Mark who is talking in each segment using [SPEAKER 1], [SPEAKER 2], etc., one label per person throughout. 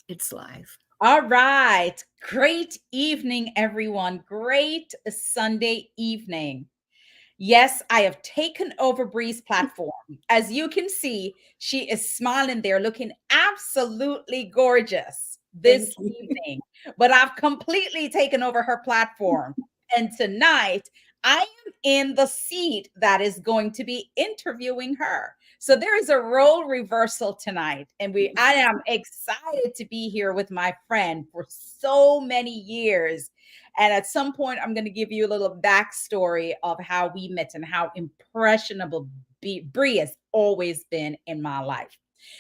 [SPEAKER 1] It's live.
[SPEAKER 2] All right. Great evening, everyone. Great Sunday evening. Yes, I have taken over Bree's platform. As you can see, she is smiling there, looking absolutely gorgeous
[SPEAKER 1] Thank
[SPEAKER 2] this
[SPEAKER 1] you.
[SPEAKER 2] evening. But I've completely taken over her platform. And tonight, I am in the seat that is going to be interviewing her. So there is a role reversal tonight. And I am excited to be here with my friend for so many years. And at some point, I'm going to give you a little backstory of how we met and how impressionable Bree has always been in my life.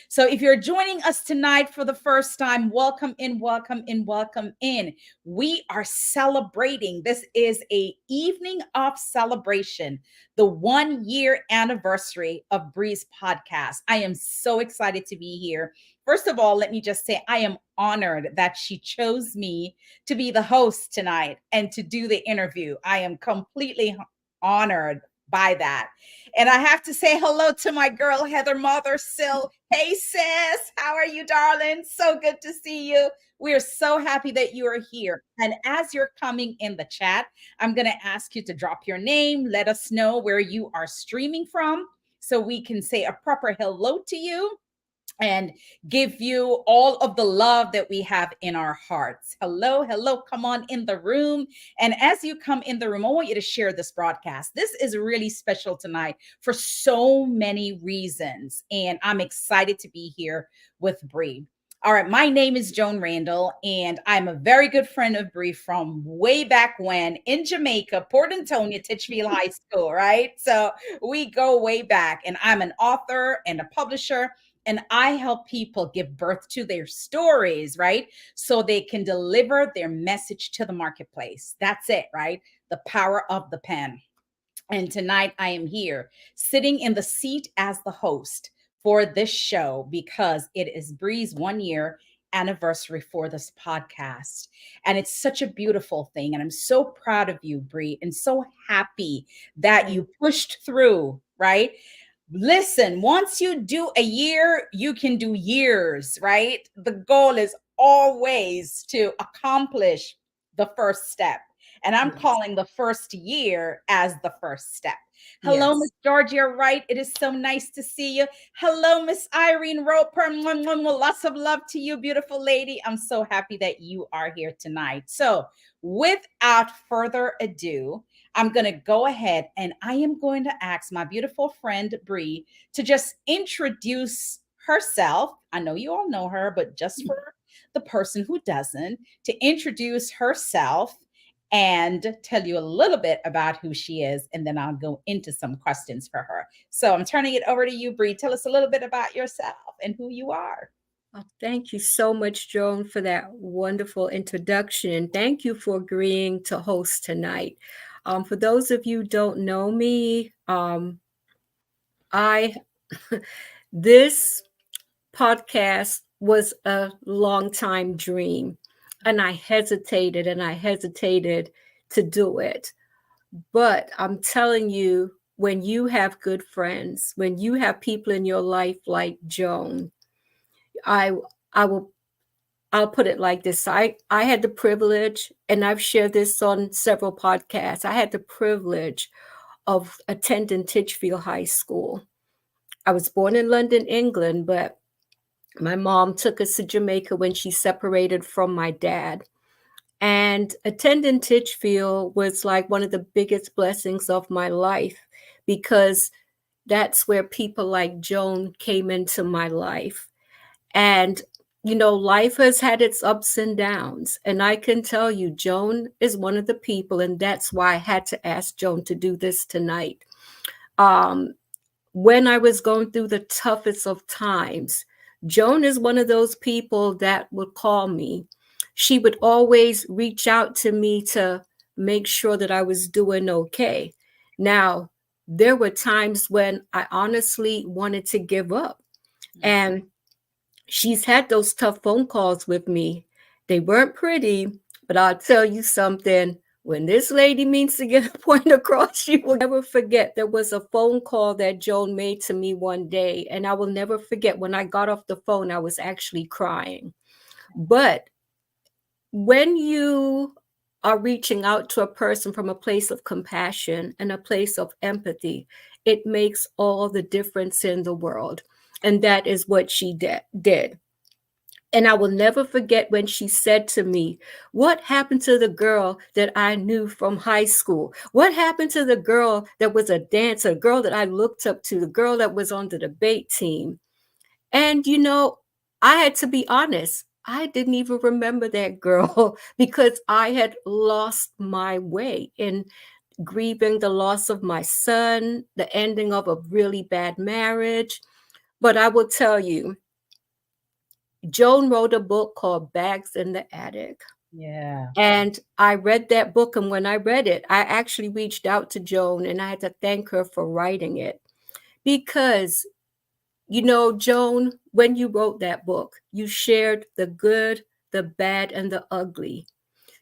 [SPEAKER 2] So if you're joining us tonight for the first time, welcome in, welcome in, welcome in. We are celebrating. This is a evening of celebration, the 1 year anniversary of Bree's podcast. I am so excited to be here. First of all, let me just say I am honored that she chose me to be the host tonight and to do the interview. I am completely honored by that. And I have to say hello to my girl, Heather Mother Sill. Hey, sis, how are you, darling? So good to see you. We are so happy that you are here. And as you're coming in the chat, I'm going to ask you to drop your name, let us know where you are streaming from so we can say a proper hello to you and give you all of the love that we have in our hearts. Hello, hello, come on in the room. And as you come in the room, I want you to share this broadcast. This is really special tonight for so many reasons. And I'm excited to be here with Bree. All right, my name is Joan Randall, and I'm a very good friend of Bree from way back when in Jamaica, Port Antonio, Titchfield High School, right? So we go way back, and I'm an author and a publisher, and I help people give birth to their stories, right? So they can deliver their message to the marketplace. That's it, right? The power of the pen. And tonight I am here sitting in the seat as the host for this show because it is Bree's 1 year anniversary for this podcast. And it's such a beautiful thing. And I'm so proud of you, Bree, and so happy that
[SPEAKER 1] Thank
[SPEAKER 2] you pushed through, right? Listen, once you do a year, you can do years, right? The goal is always to accomplish the first step. And I'm
[SPEAKER 1] yes.
[SPEAKER 2] calling the first year as the first step. Hello, Miss
[SPEAKER 1] Yes.
[SPEAKER 2] Georgia Wright. It is so nice to see you. Hello, Miss Irene Roper. Mwah, mwah, mwah. Lots of love to you, beautiful lady. I'm so happy that you are here tonight. So, without further ado, I'm going to go ahead and I am going to ask my beautiful friend Bree to just introduce herself. I know you all know her, but just for the person who doesn't, to introduce herself and tell you a little bit about who she is, and then I'll go into some questions for her. So I'm turning it over to you, Bree. Tell us a little bit about yourself and who you are.
[SPEAKER 1] Well, thank you so much, Joan, for that wonderful introduction. And thank you for agreeing to host tonight. For those of you who don't know me, I this podcast was a long time dream, and I hesitated to do it. But I'm telling you, when you have good friends, when you have people in your life like Joan, I I will I'll put it like this. I had the privilege, and I've shared this on several podcasts. I had the privilege of attending Titchfield High School. I was born in London, England, but my mom took us to Jamaica when she separated from my dad. And attending Titchfield was like one of the biggest blessings of my life because that's where people like Joan came into my life. And, life has had its ups and downs. And I can tell you, Joan is one of the people, and that's why I had to ask Joan to do this tonight. Um, when I was going through the toughest of times, Joan is one of those people that would call me. She would always reach out to me to make sure that I was doing okay. Now, there were times when I honestly wanted to give up. And she's had those tough phone calls with me. They weren't pretty, but I'll tell you something. When this lady means to get a point across, she will never forget. There was a phone call that Joan made to me one day, and I will never forget when I got off the phone, I was actually crying. But when you are reaching out to a person from a place of compassion and a place of empathy, it makes all the difference in the world. And that is what she did. And I will never forget when she said to me, "What happened to the girl that I knew from high school? What happened to the girl that was a dancer, a girl that I looked up to, the girl that was on the debate team?" And, I had to be honest. I didn't even remember that girl because I had lost my way in grieving the loss of my son, the ending of a really bad marriage. But I will tell you, Joan wrote a book called Bags in the Attic.
[SPEAKER 2] Yeah.
[SPEAKER 1] And I read that book. And when I read it, I actually reached out to Joan and I had to thank her for writing it because Joan, when you wrote that book, you shared the good, the bad, and the ugly.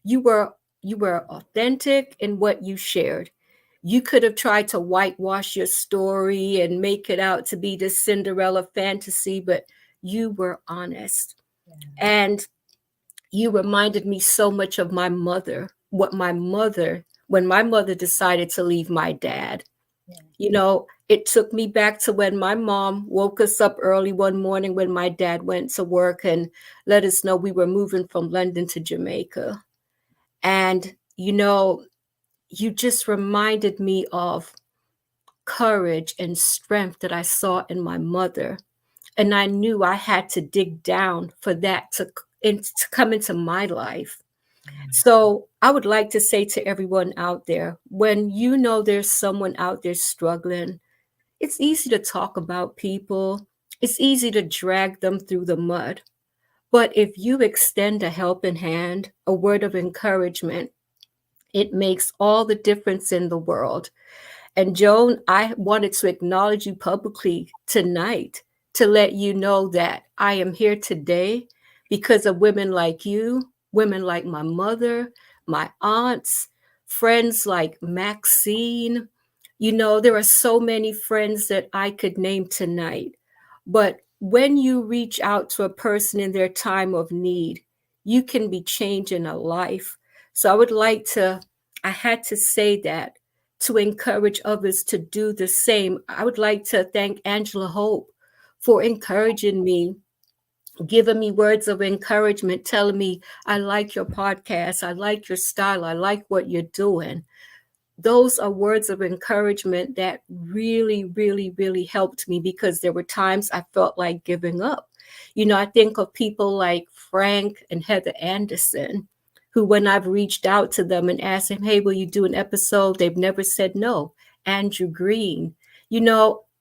[SPEAKER 1] You were you were authentic in what you shared. You could have tried to whitewash your story and make it out to be this Cinderella fantasy, but you were honest.
[SPEAKER 2] Yeah.
[SPEAKER 1] And you reminded me so much of my mother, when my mother decided to leave my dad.
[SPEAKER 2] Yeah.
[SPEAKER 1] It took me back to when my mom woke us up early one morning when my dad went to work and let us know we were moving from London to Jamaica. And, you just reminded me of courage and strength that I saw in my mother. And I knew I had to dig down for that to come into my life. So I would like to say to everyone out there, when you know there's someone out there struggling, it's easy to talk about people. It's easy to drag them through the mud. But if you extend a helping hand, a word of encouragement, it makes all the difference in the world. And Joan, I wanted to acknowledge you publicly tonight to let you know that I am here today because of women like you, women like my mother, my aunts, friends like Maxine. There are so many friends that I could name tonight. But when you reach out to a person in their time of need, you can be changing a life. So I had to say that to encourage others to do the same. I would like to thank Angela Hope for encouraging me, giving me words of encouragement, telling me, "I like your podcast. I like your style. I like what you're doing." Those are words of encouragement that really, really, really helped me because there were times I felt like giving up. I think of people like Frank and Heather Anderson, who, when I've reached out to them and asked them, "Hey, will you do an episode?" they've never said no. Andrew Green,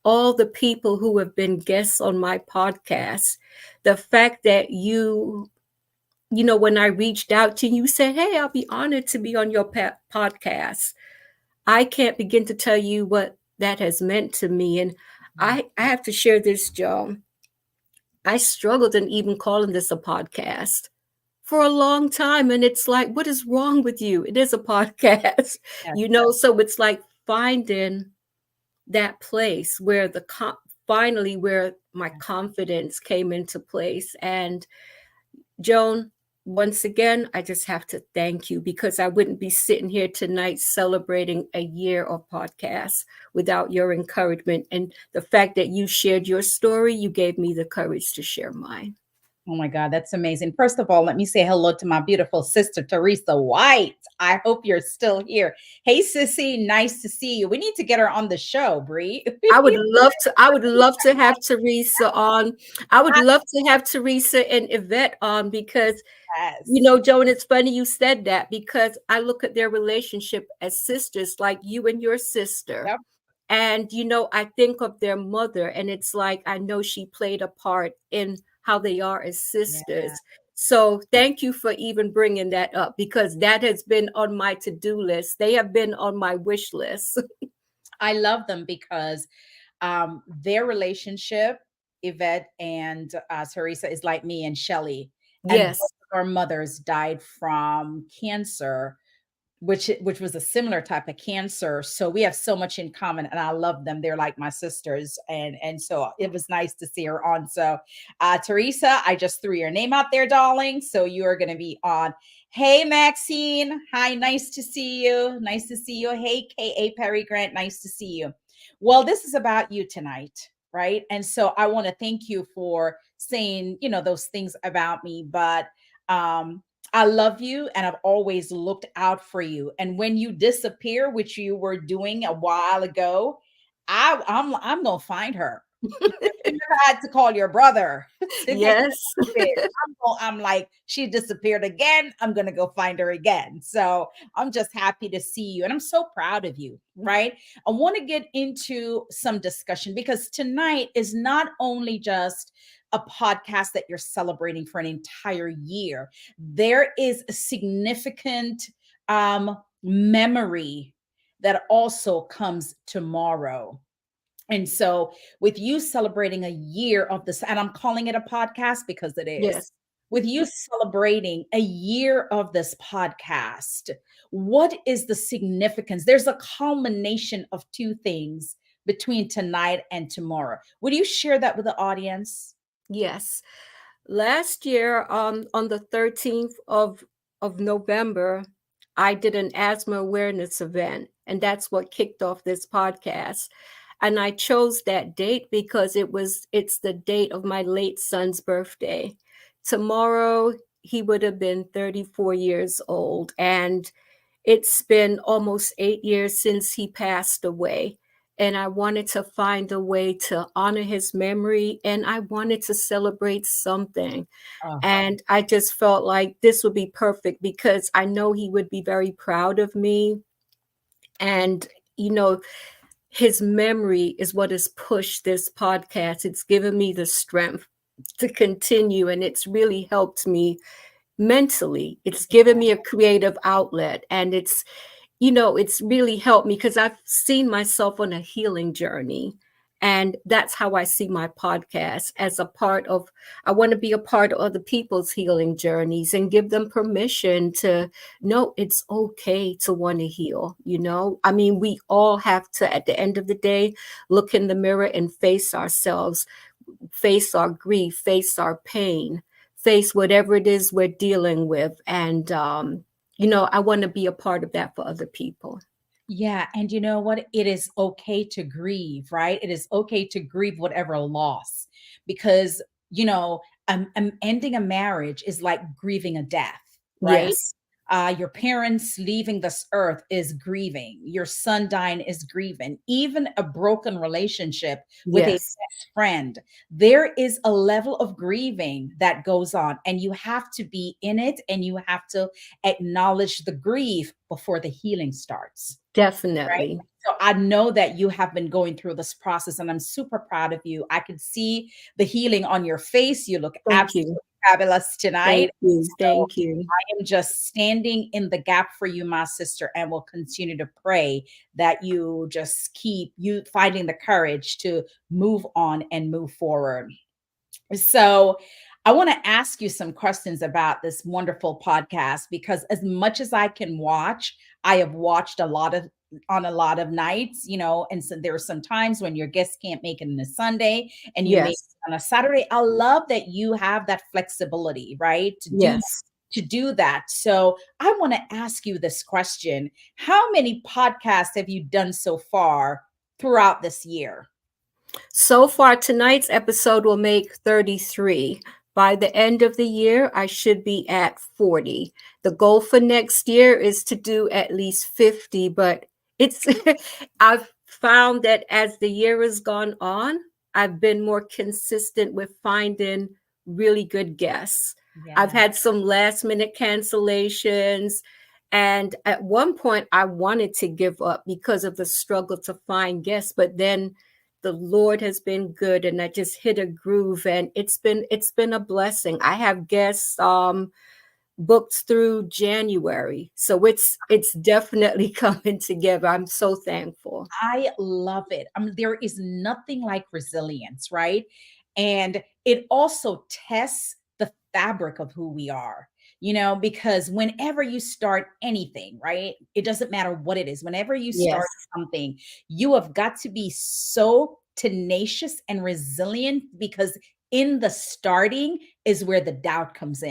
[SPEAKER 1] all the people who have been guests on my podcast, the fact that when I reached out to you, said, "Hey, I'll be honored to be on your podcast." I can't begin to tell you what that has meant to me. And I have to share this, Joe. I struggled in even calling this a podcast for a long time. And it's like, what is wrong with you? It is a podcast,
[SPEAKER 2] Yes.
[SPEAKER 1] so it's like finding that place where finally where my confidence came into place. And Joan, once again, I just have to thank you because I wouldn't be sitting here tonight celebrating a year of podcasts without your encouragement. And the fact that you shared your story, you gave me the courage to share mine.
[SPEAKER 2] Oh my God, that's amazing. First of all, let me say hello to my beautiful sister, Teresa White. I hope you're still here. Hey, Sissy, nice to see you. We need to get her on the show, Bree.
[SPEAKER 1] I would love to have Teresa on. I would love to have Teresa and Yvette on because
[SPEAKER 2] Yes.
[SPEAKER 1] Joan, it's funny you said that because I look at their relationship as sisters, like you and your sister.
[SPEAKER 2] Yep.
[SPEAKER 1] And, I think of their mother, and it's like I know she played a part in how they are as
[SPEAKER 2] Yeah.
[SPEAKER 1] sisters. So thank you for even bringing that up because that has been on my to do list. They have been on my wish list.
[SPEAKER 2] I love them because their relationship, Yvette and Teresa, is like me and Shelly. And both
[SPEAKER 1] Yes.
[SPEAKER 2] of our mothers died from cancer which was a similar type of cancer. So we have so much in common, and I love them. They're like my sisters, and so it was nice to see her on. So, Teresa, I just threw your name out there, darling. So you are going to be on. Hey, Maxine. Hi, nice to see you. Nice to see you. Hey, K.A. Perry Grant. Nice to see you. Well, this is about you tonight, right? And so I want to thank you for saying, those things about me, but I love you and I've always looked out for you. And when you disappear, which you were doing a while ago, I'm gonna find her. You never had to call your brother to get
[SPEAKER 1] Yes.
[SPEAKER 2] disappeared. I'm like, she disappeared again. I'm gonna go find her again. So I'm just happy to see you, and I'm so proud of you. Right? I want to get into some discussion because tonight is not only just a podcast that you're celebrating for an entire year. There is a significant memory that also comes tomorrow. And so, with you celebrating a year of this, and I'm calling it a podcast because it is,
[SPEAKER 1] Yes.
[SPEAKER 2] with you celebrating a year of this podcast, what is the significance? There's a culmination of two things between tonight and tomorrow. Would you share that with the audience?
[SPEAKER 1] Yes. Last year, on the 13th of November, I did an asthma awareness event, and that's what kicked off this podcast. And I chose that date because it's the date of my late son's birthday. Tomorrow, he would have been 34 years old, and it's been almost 8 years since he passed away. And I wanted to find a way to honor his memory, and I wanted to celebrate something.
[SPEAKER 2] Oh,
[SPEAKER 1] And I just felt like this would be perfect because I know he would be very proud of me. And, you know, his memory is what has pushed this podcast. It's given me the strength to continue, and it's really helped me mentally. It's given me a creative outlet, and it's really helped me because I've seen myself on a healing journey. And that's how I see my podcast as a part of, I want to be a part of other people's healing journeys and give them permission to know it's okay to want to heal. I mean, we all have to, at the end of the day, look in the mirror and face ourselves, face our grief, face our pain, face whatever it is we're dealing with. And, I want to be a part of that for other people.
[SPEAKER 2] yeah. And you know what? It is okay to grieve, right? It is okay to grieve whatever loss because, ending a marriage is like grieving a death, right?
[SPEAKER 1] Yes,
[SPEAKER 2] Your parents leaving this earth is grieving. Your son dying is grieving. Even a broken relationship with a
[SPEAKER 1] yes,
[SPEAKER 2] best friend, there is a level of grieving that goes on, and you have to be in it and you have to acknowledge the grief before the healing starts. Right?
[SPEAKER 1] definitely.
[SPEAKER 2] So I know that you have been going through this process and I'm super proud of you. I could see the healing on your face. You look
[SPEAKER 1] Thank
[SPEAKER 2] absolutely
[SPEAKER 1] you.
[SPEAKER 2] fabulous tonight.
[SPEAKER 1] Thank you.
[SPEAKER 2] So
[SPEAKER 1] Thank you.
[SPEAKER 2] I am just standing in the gap for you, my sister, and will continue to pray that you just keep you finding the courage to move on and move forward. So, I want to ask you some questions about this wonderful podcast because as much as I can watch, I have watched a lot of on a lot of nights, and so there are some times when your guests can't make it on a Sunday and you make
[SPEAKER 1] Yes,
[SPEAKER 2] it on a Saturday. I love that you have that flexibility, right?
[SPEAKER 1] yes.
[SPEAKER 2] To do that. So, I want to ask you this question. How many podcasts have you done so far throughout this year?
[SPEAKER 1] So far, tonight's episode will make 33. By the end of the year, I should be at 40. The goal for next year is to do at least 50, but it's, I've found that as the year has gone on, I've been more consistent with finding really good guests. I've
[SPEAKER 2] Yeah.
[SPEAKER 1] had some last minute cancellations. And at one point, I wanted to give up because of the struggle to find guests, but then the Lord has been good, and I just hit a groove, and it's been a blessing. I have guests booked through January. So it's definitely coming together. I'm so thankful.
[SPEAKER 2] I love it. There is nothing like resilience, right? And it also tests the fabric of who we are. because whenever you start anything, right, it doesn't matter what it is. Whenever you start
[SPEAKER 1] Yes.
[SPEAKER 2] something, you have got to be so tenacious and resilient, because in the starting is where the doubt comes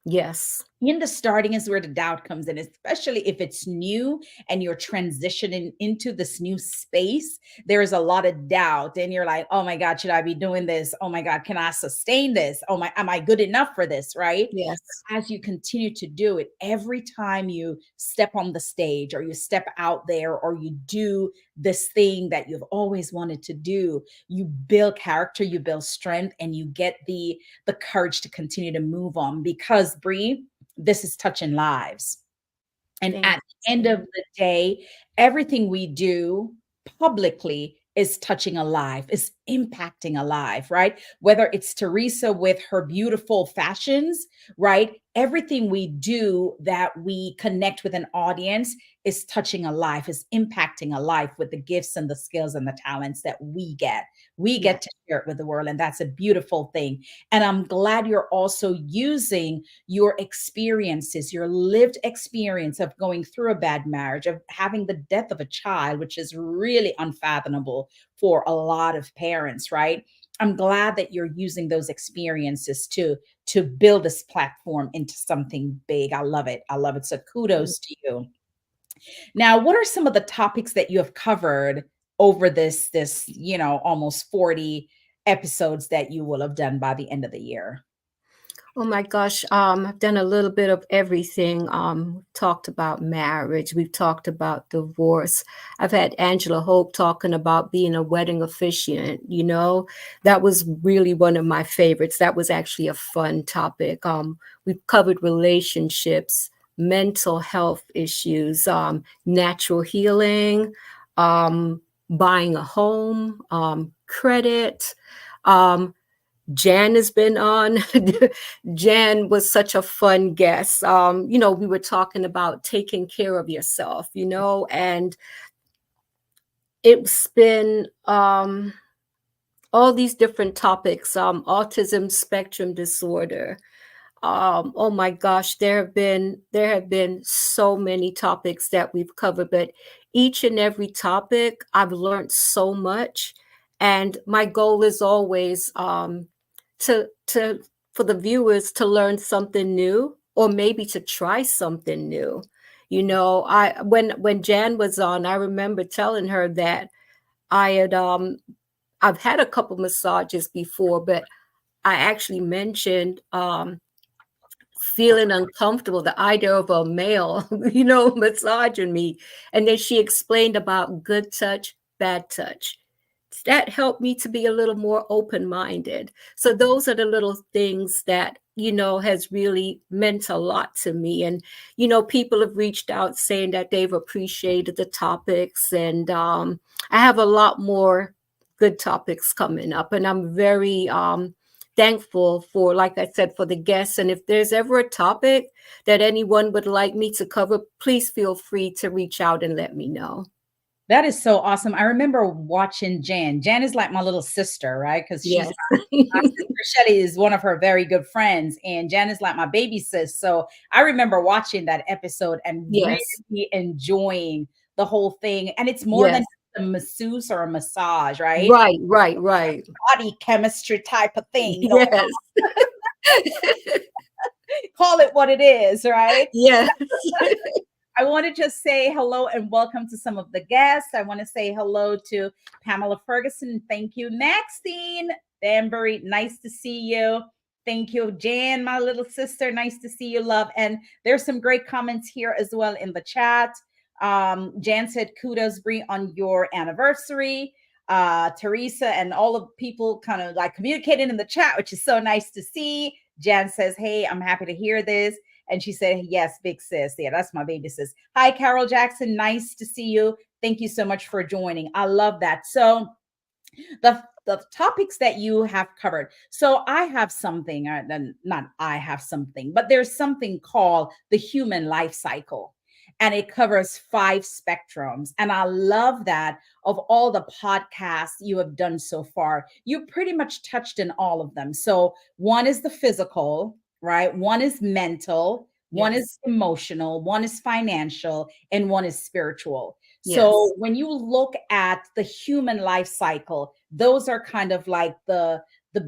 [SPEAKER 1] Yes.
[SPEAKER 2] in the starting is where the doubt comes in, especially if it's new and you're transitioning into this new space. There is a lot of doubt, and you're like, oh my God, should I be doing this? Oh my God, can I sustain this? Oh my, am I good enough for this? Right?
[SPEAKER 1] Yes.
[SPEAKER 2] As you continue to do it, every time you step on the stage or you step out there or you do this thing that you've always wanted to do, you build character, you build strength, and you get the courage to continue to move on. Because Bree, this is touching lives. And
[SPEAKER 1] Thank
[SPEAKER 2] at the end of
[SPEAKER 1] you.
[SPEAKER 2] the day, everything we do publicly is touching a life, is impacting a life, right? Whether it's Teresa with her beautiful fashions, right? Everything we do that we connect with an audience is touching a life, is impacting a life with the gifts and the skills and the talents that we get. We
[SPEAKER 1] Yeah.
[SPEAKER 2] get to share it with the world. And that's a beautiful thing. And I'm glad you're also using your experiences, your lived experience of going through a bad marriage, of having the death of a child, which is really unfathomable for a lot of parents, right? I'm glad that you're using those experiences to build this platform into something big. I love it. I love it. So kudos to you. Now, what are some of the topics that you have covered over this almost 40 episodes that you will have done by the end of the year?
[SPEAKER 1] Oh my gosh, I've done a little bit of everything. Talked about marriage. We've talked about divorce. I've had Angela Hope talking about being a wedding officiant. That was really one of my favorites. That was actually a fun topic. We've covered relationships, mental health issues, natural healing, buying a home, credit. Um, Jan has been on. Jan was such a fun guest. We were talking about taking care of yourself, and it's been all these different topics, autism spectrum disorder. Oh my gosh, there have been so many topics that we've covered, but each and every topic I've learned so much, and my goal is always to for the viewers to learn something new, or maybe to try something new. I when Jan was on, I remember telling her that I had I've had a couple massages before, but I actually mentioned feeling uncomfortable, the idea of a male, massaging me. And then she explained about good touch, bad touch. That helped me to be a little more open-minded. So those are the little things that, has really meant a lot to me. And, people have reached out saying that they've appreciated the topics. And I have a lot more good topics coming up. And I'm very thankful for, like I said, for the guests. And if there's ever a topic that anyone would like me to cover, please feel free to reach out and let me know.
[SPEAKER 2] That is so awesome. I remember watching Jan. Jan is like my little sister, right? Because she's
[SPEAKER 1] Yes.
[SPEAKER 2] my sister Shelly is one of her very good friends, and Jan is like my baby sis. So I remember watching that episode and
[SPEAKER 1] Yes.
[SPEAKER 2] really enjoying the whole thing. And it's more than
[SPEAKER 1] Yes.
[SPEAKER 2] just a masseuse or a massage, right?
[SPEAKER 1] Right, right, right.
[SPEAKER 2] Body chemistry type of thing going
[SPEAKER 1] Yes.
[SPEAKER 2] on. Call it what it is, right?
[SPEAKER 1] Yes.
[SPEAKER 2] I want to just say hello and welcome to some of the guests. I want to say hello to Pamela Ferguson. Thank you. Maxine Danbury, nice to see you. Thank you. Jan, my little sister, nice to see you, love. And there's some great comments here as well in the chat. Jan said, kudos, Bree, on your anniversary. Teresa and all of the people kind of like communicating in the chat, which is so nice to see. Jan says, hey, I'm happy to hear this. And she said, yes, big sis. Yeah, that's my baby sis. Hi, Carol Jackson. Nice to see you. Thank you so much for joining. I love that. So the topics that you have covered. So I have something, not I have something, but there's something called the human life cycle. And it covers 5 spectrums. And I love that of all the podcasts you have done so far, you pretty much touched in all of them. So one is the physical, right? One is mental, one is
[SPEAKER 1] Yes.
[SPEAKER 2] emotional, one is financial, and one is spiritual. So
[SPEAKER 1] Yes.
[SPEAKER 2] when you look at the human life cycle, those are kind of like the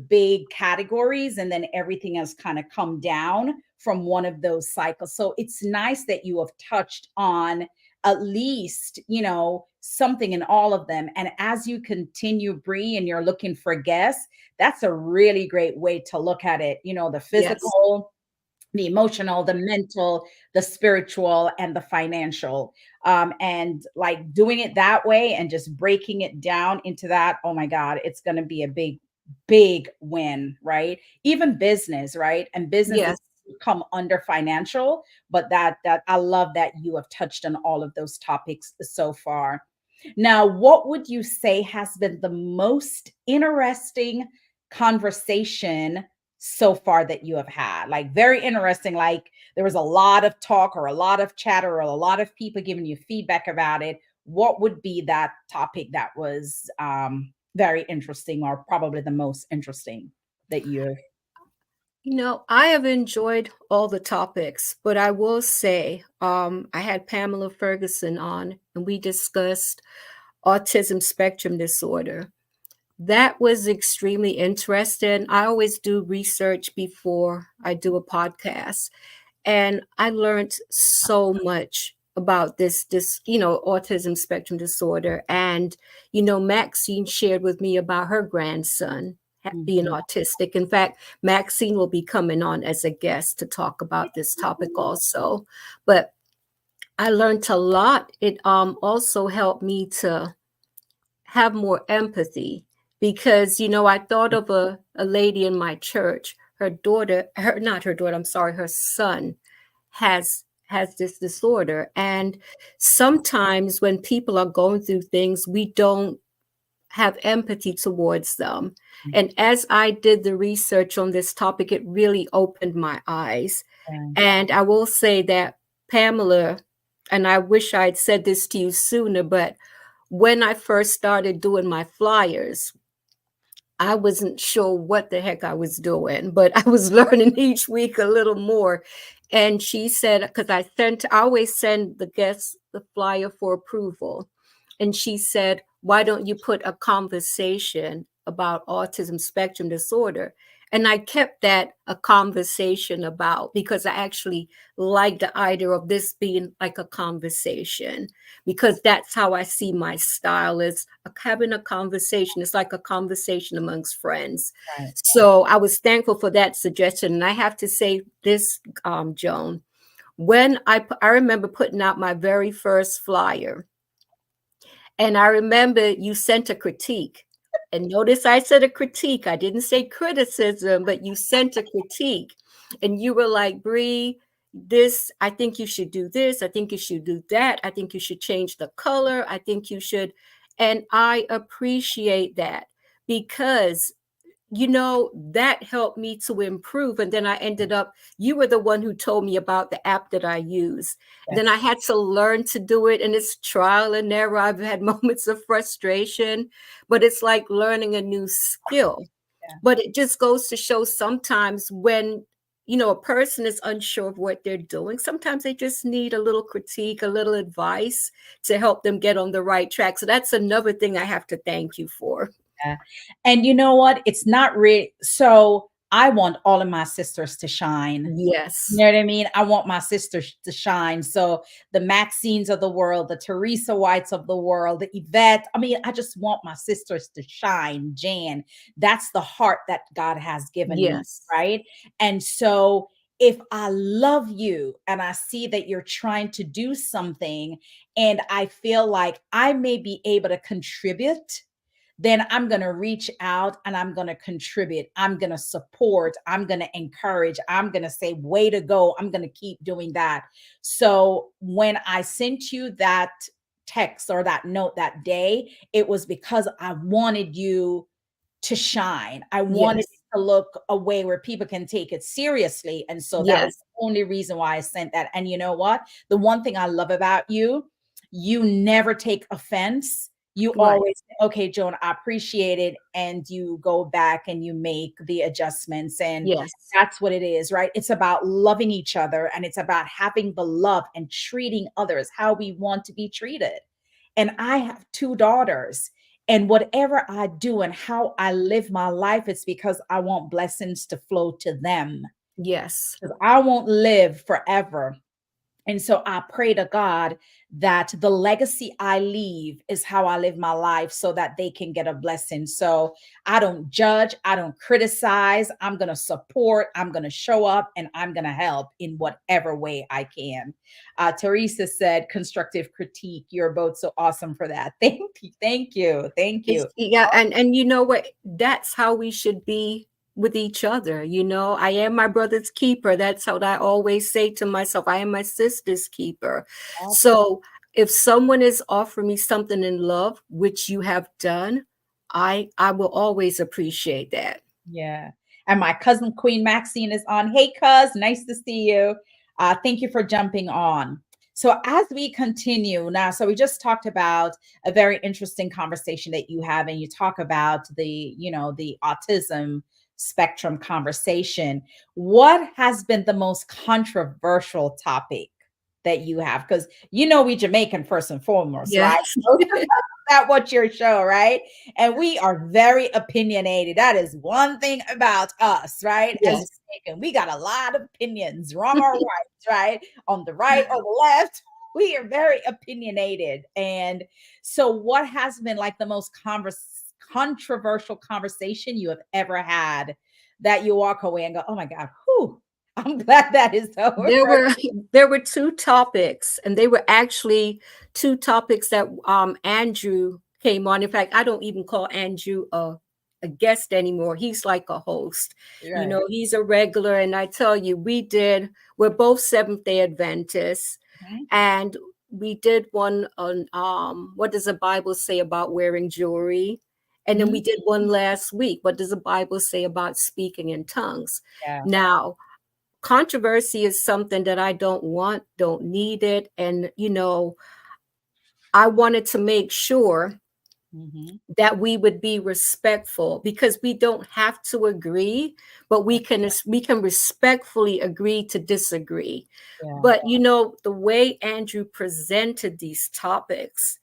[SPEAKER 2] big categories, and then everything has kind of come down from one of those cycles. So it's nice that you have touched on at least, something in all of them. And as you continue, Bree, and you're looking for guests, that's a really great way to look at it. The
[SPEAKER 1] Yes.
[SPEAKER 2] physical, the emotional, the mental, the spiritual, and the financial. And like doing it that way and just breaking it down into that, oh my God, it's going to be a big, big win, right? Even business, right? And businesses
[SPEAKER 1] Yes.
[SPEAKER 2] come under financial, but that I love that you have touched on all of those topics so far. Now, what would you say has been the most interesting conversation so far that you have had? Like, very interesting. Like, there was a lot of talk or a lot of chatter or a lot of people giving you feedback about it. What would be that topic that was very interesting, or probably the most interesting that you?
[SPEAKER 1] I have enjoyed all the topics, but I will say, I had Pamela Ferguson on and we discussed autism spectrum disorder. That was extremely interesting. I always do research before I do a podcast, and I learned so much about this autism spectrum disorder. And Maxine shared with me about her grandson being
[SPEAKER 2] Mhm.
[SPEAKER 1] autistic. In fact, Maxine will be coming on as a guest to talk about this topic also. But I learned a lot. It also helped me to have more empathy because I thought of a lady in my church. Her daughter, her not her daughter, I'm sorry, her son has this disorder. And sometimes when people are going through things, we don't have empathy towards them. And as I did the research on this topic, it really opened my eyes.
[SPEAKER 2] Yeah.
[SPEAKER 1] And I will say that Pamela, and I wish I'd said this to you sooner, but when I first started doing my flyers, I wasn't sure what the heck I was doing, but I was learning each week a little more. And she said, because I always send the guests the flyer for approval. And she said, why don't you put a conversation about autism spectrum disorder? And I kept that a conversation about because I actually like the idea of this being like a conversation because that's how I see my style is having a conversation. It's like a conversation amongst friends.
[SPEAKER 2] Right.
[SPEAKER 1] So I was thankful for that suggestion. And I have to say this, Joan, when I remember putting out my very first flyer, and I remember you sent a critique. And notice I said a critique. I didn't say criticism, but you sent a critique. And you were like, Bree, I think you should do this. I think you should do that. I think you should change the color. I think you should. And I appreciate that because that helped me to improve. And then you were the one who told me about the app that I use.
[SPEAKER 2] Yeah.
[SPEAKER 1] Then I had to learn to do it, and it's trial and error. I've had moments of frustration, but it's like learning a new skill.
[SPEAKER 2] Yeah.
[SPEAKER 1] But it just goes to show sometimes when, a person is unsure of what they're doing, sometimes they just need a little critique, a little advice to help them get on the right track. So that's another thing I have to thank you for.
[SPEAKER 2] Yeah. And you know what? It's not really so I want all of my sisters to shine. You
[SPEAKER 1] Yes.
[SPEAKER 2] know what I mean? I want my sisters to shine. So the Maxines of the world, the Teresa Whites of the world, the Yvette. I mean, I just want my sisters to shine, Jan. That's the heart that God has given me,
[SPEAKER 1] Yes.
[SPEAKER 2] right? And so if I love you and I see that you're trying to do something and I feel like I may be able to contribute, then I'm going to reach out and I'm going to contribute. I'm going to support. I'm going to encourage. I'm going to say, way to go. I'm going to keep doing that. So when I sent you that text or that note that day, it was because I wanted you to shine. I wanted
[SPEAKER 1] Yes.
[SPEAKER 2] it to look a way where people can take it seriously. And so that was
[SPEAKER 1] Yes.
[SPEAKER 2] the only reason why I sent that. And you know what? The one thing I love about you, you never take offense. you
[SPEAKER 1] Right.
[SPEAKER 2] always say, okay, Joan, I appreciate it. And you go back and you make the adjustments. And
[SPEAKER 1] Yes.
[SPEAKER 2] that's what it is, right? It's about loving each other and it's about having the love and treating others how we want to be treated. And I have two daughters. And whatever I do and how I live my life, it's because I want blessings to flow to them.
[SPEAKER 1] Yes.
[SPEAKER 2] Because I won't live forever. And so I pray to God that the legacy I leave is how I live my life so that they can get a blessing. So I don't judge, I don't criticize. I'm going to support, I'm going to show up, and I'm going to help in whatever way I can. Teresa said, constructive critique. You're both so awesome for that. Thank you. Thank you. Thank
[SPEAKER 1] It's,
[SPEAKER 2] you.
[SPEAKER 1] yeah, and you know what? That's how we should be with each other. You know, I am my brother's keeper. That's what I always say to myself. I am my sister's keeper. So if someone is offering me something in love, which you have done, I will always appreciate that.
[SPEAKER 2] Yeah. And my cousin Queen Maxine is on. Hey, cuz, nice to see you. Thank you for jumping on. So as we continue now, so we just talked about a very interesting conversation that you have, and you talk about the autism spectrum conversation. What has been the most controversial topic that you have? Because we Jamaican first and foremost, right?
[SPEAKER 1] Yes.
[SPEAKER 2] That what your show, right? And we are very opinionated. That is one thing about us, right? As
[SPEAKER 1] Yes.
[SPEAKER 2] Jamaican, we got a lot of opinions, wrong or right, right? On the right or the left. We are very opinionated. And so, what has been like the most controversial conversation you have ever had that you walk away and go, oh my God, whew, I'm glad that is over?
[SPEAKER 1] There were there were two topics, and they were actually two topics that Andrew came on. In fact, I don't even call Andrew a guest anymore. He's like a host. You
[SPEAKER 2] Right.
[SPEAKER 1] know, he's a regular, and I tell you, we're both Seventh-day Adventists,
[SPEAKER 2] Mhm.
[SPEAKER 1] and we did one on what does the Bible say about wearing jewelry? And then
[SPEAKER 2] Mhm.
[SPEAKER 1] we did one last week. What does the Bible say about speaking in tongues?
[SPEAKER 2] Yeah.
[SPEAKER 1] Now, controversy is something that I don't want, don't need it. And, you know, I wanted to make sure
[SPEAKER 2] Mhm.
[SPEAKER 1] that we would be respectful because we don't have to agree, but we can respectfully agree to disagree.
[SPEAKER 2] Yeah.
[SPEAKER 1] But you know, the way Andrew presented these topics,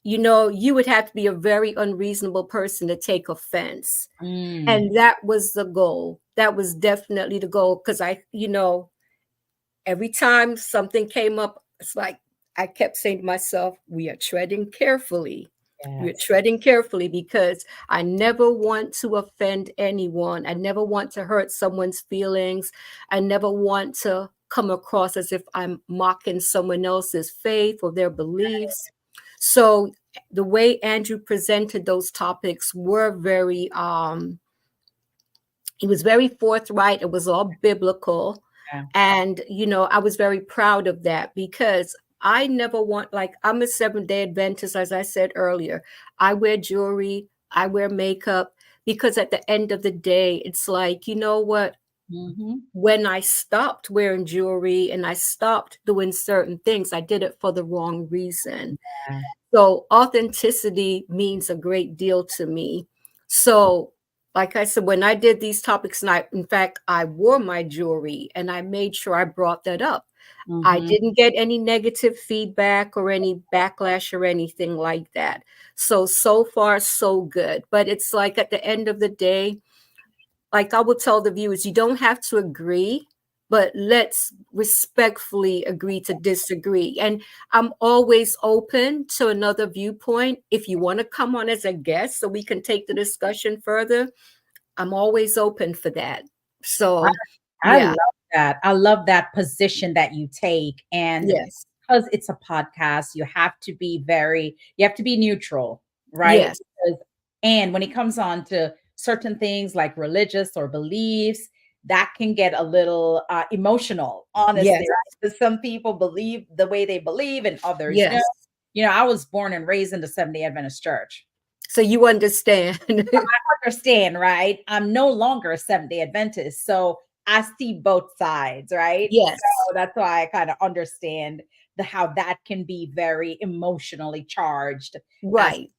[SPEAKER 1] you know, you would have to be a very unreasonable person to take offense.
[SPEAKER 2] Mm.
[SPEAKER 1] And that was the goal. That was definitely the goal because every time something came up, it's like I kept saying to myself, we are treading carefully. We're
[SPEAKER 2] Yes.
[SPEAKER 1] treading carefully because I never want to offend anyone. I never want to hurt someone's feelings. I never want to come across as if I'm mocking someone else's faith or their beliefs. So the way Andrew presented those topics were very he was very forthright. It was all biblical.
[SPEAKER 2] Yeah.
[SPEAKER 1] And, you know, I was very proud of that because I never want, like, I'm a Seventh-day Adventist, as I said earlier. I wear jewelry, I wear makeup because at the end of the day, it's like, you know what?
[SPEAKER 2] Mhm.
[SPEAKER 1] When I stopped wearing jewelry and I stopped doing certain things, I did it for the wrong reason.
[SPEAKER 2] Yeah.
[SPEAKER 1] So authenticity means a great deal to me. So, like I said, when I did these topics, and in fact, I wore my jewelry and I made sure I brought that up. I
[SPEAKER 2] Mhm.
[SPEAKER 1] didn't get any negative feedback or any backlash or anything like that. So far, so good. But it's like at the end of the day, like I will tell the viewers, you don't have to agree, but let's respectfully agree to disagree. And I'm always open to another viewpoint. If you want to come on as a guest so we can take the discussion further, I'm always open for that. So,
[SPEAKER 2] I
[SPEAKER 1] yeah,
[SPEAKER 2] love that. I love that position that you take. And
[SPEAKER 1] yes,
[SPEAKER 2] because it's a podcast, you have to be neutral, right?
[SPEAKER 1] yes,
[SPEAKER 2] And when it comes on to certain things like religious or beliefs, that can get a little emotional, honestly,
[SPEAKER 1] yes,
[SPEAKER 2] right? Because some people believe the way they believe and others don't.
[SPEAKER 1] yes.
[SPEAKER 2] I was born and raised in the Seventh-day Adventist Church.
[SPEAKER 1] So you understand.
[SPEAKER 2] Understand, right? I'm no longer a Seventh-day Adventist. So I see both sides, right?
[SPEAKER 1] Yes,
[SPEAKER 2] So that's why I kind of understand how that can be very emotionally charged as
[SPEAKER 1] right.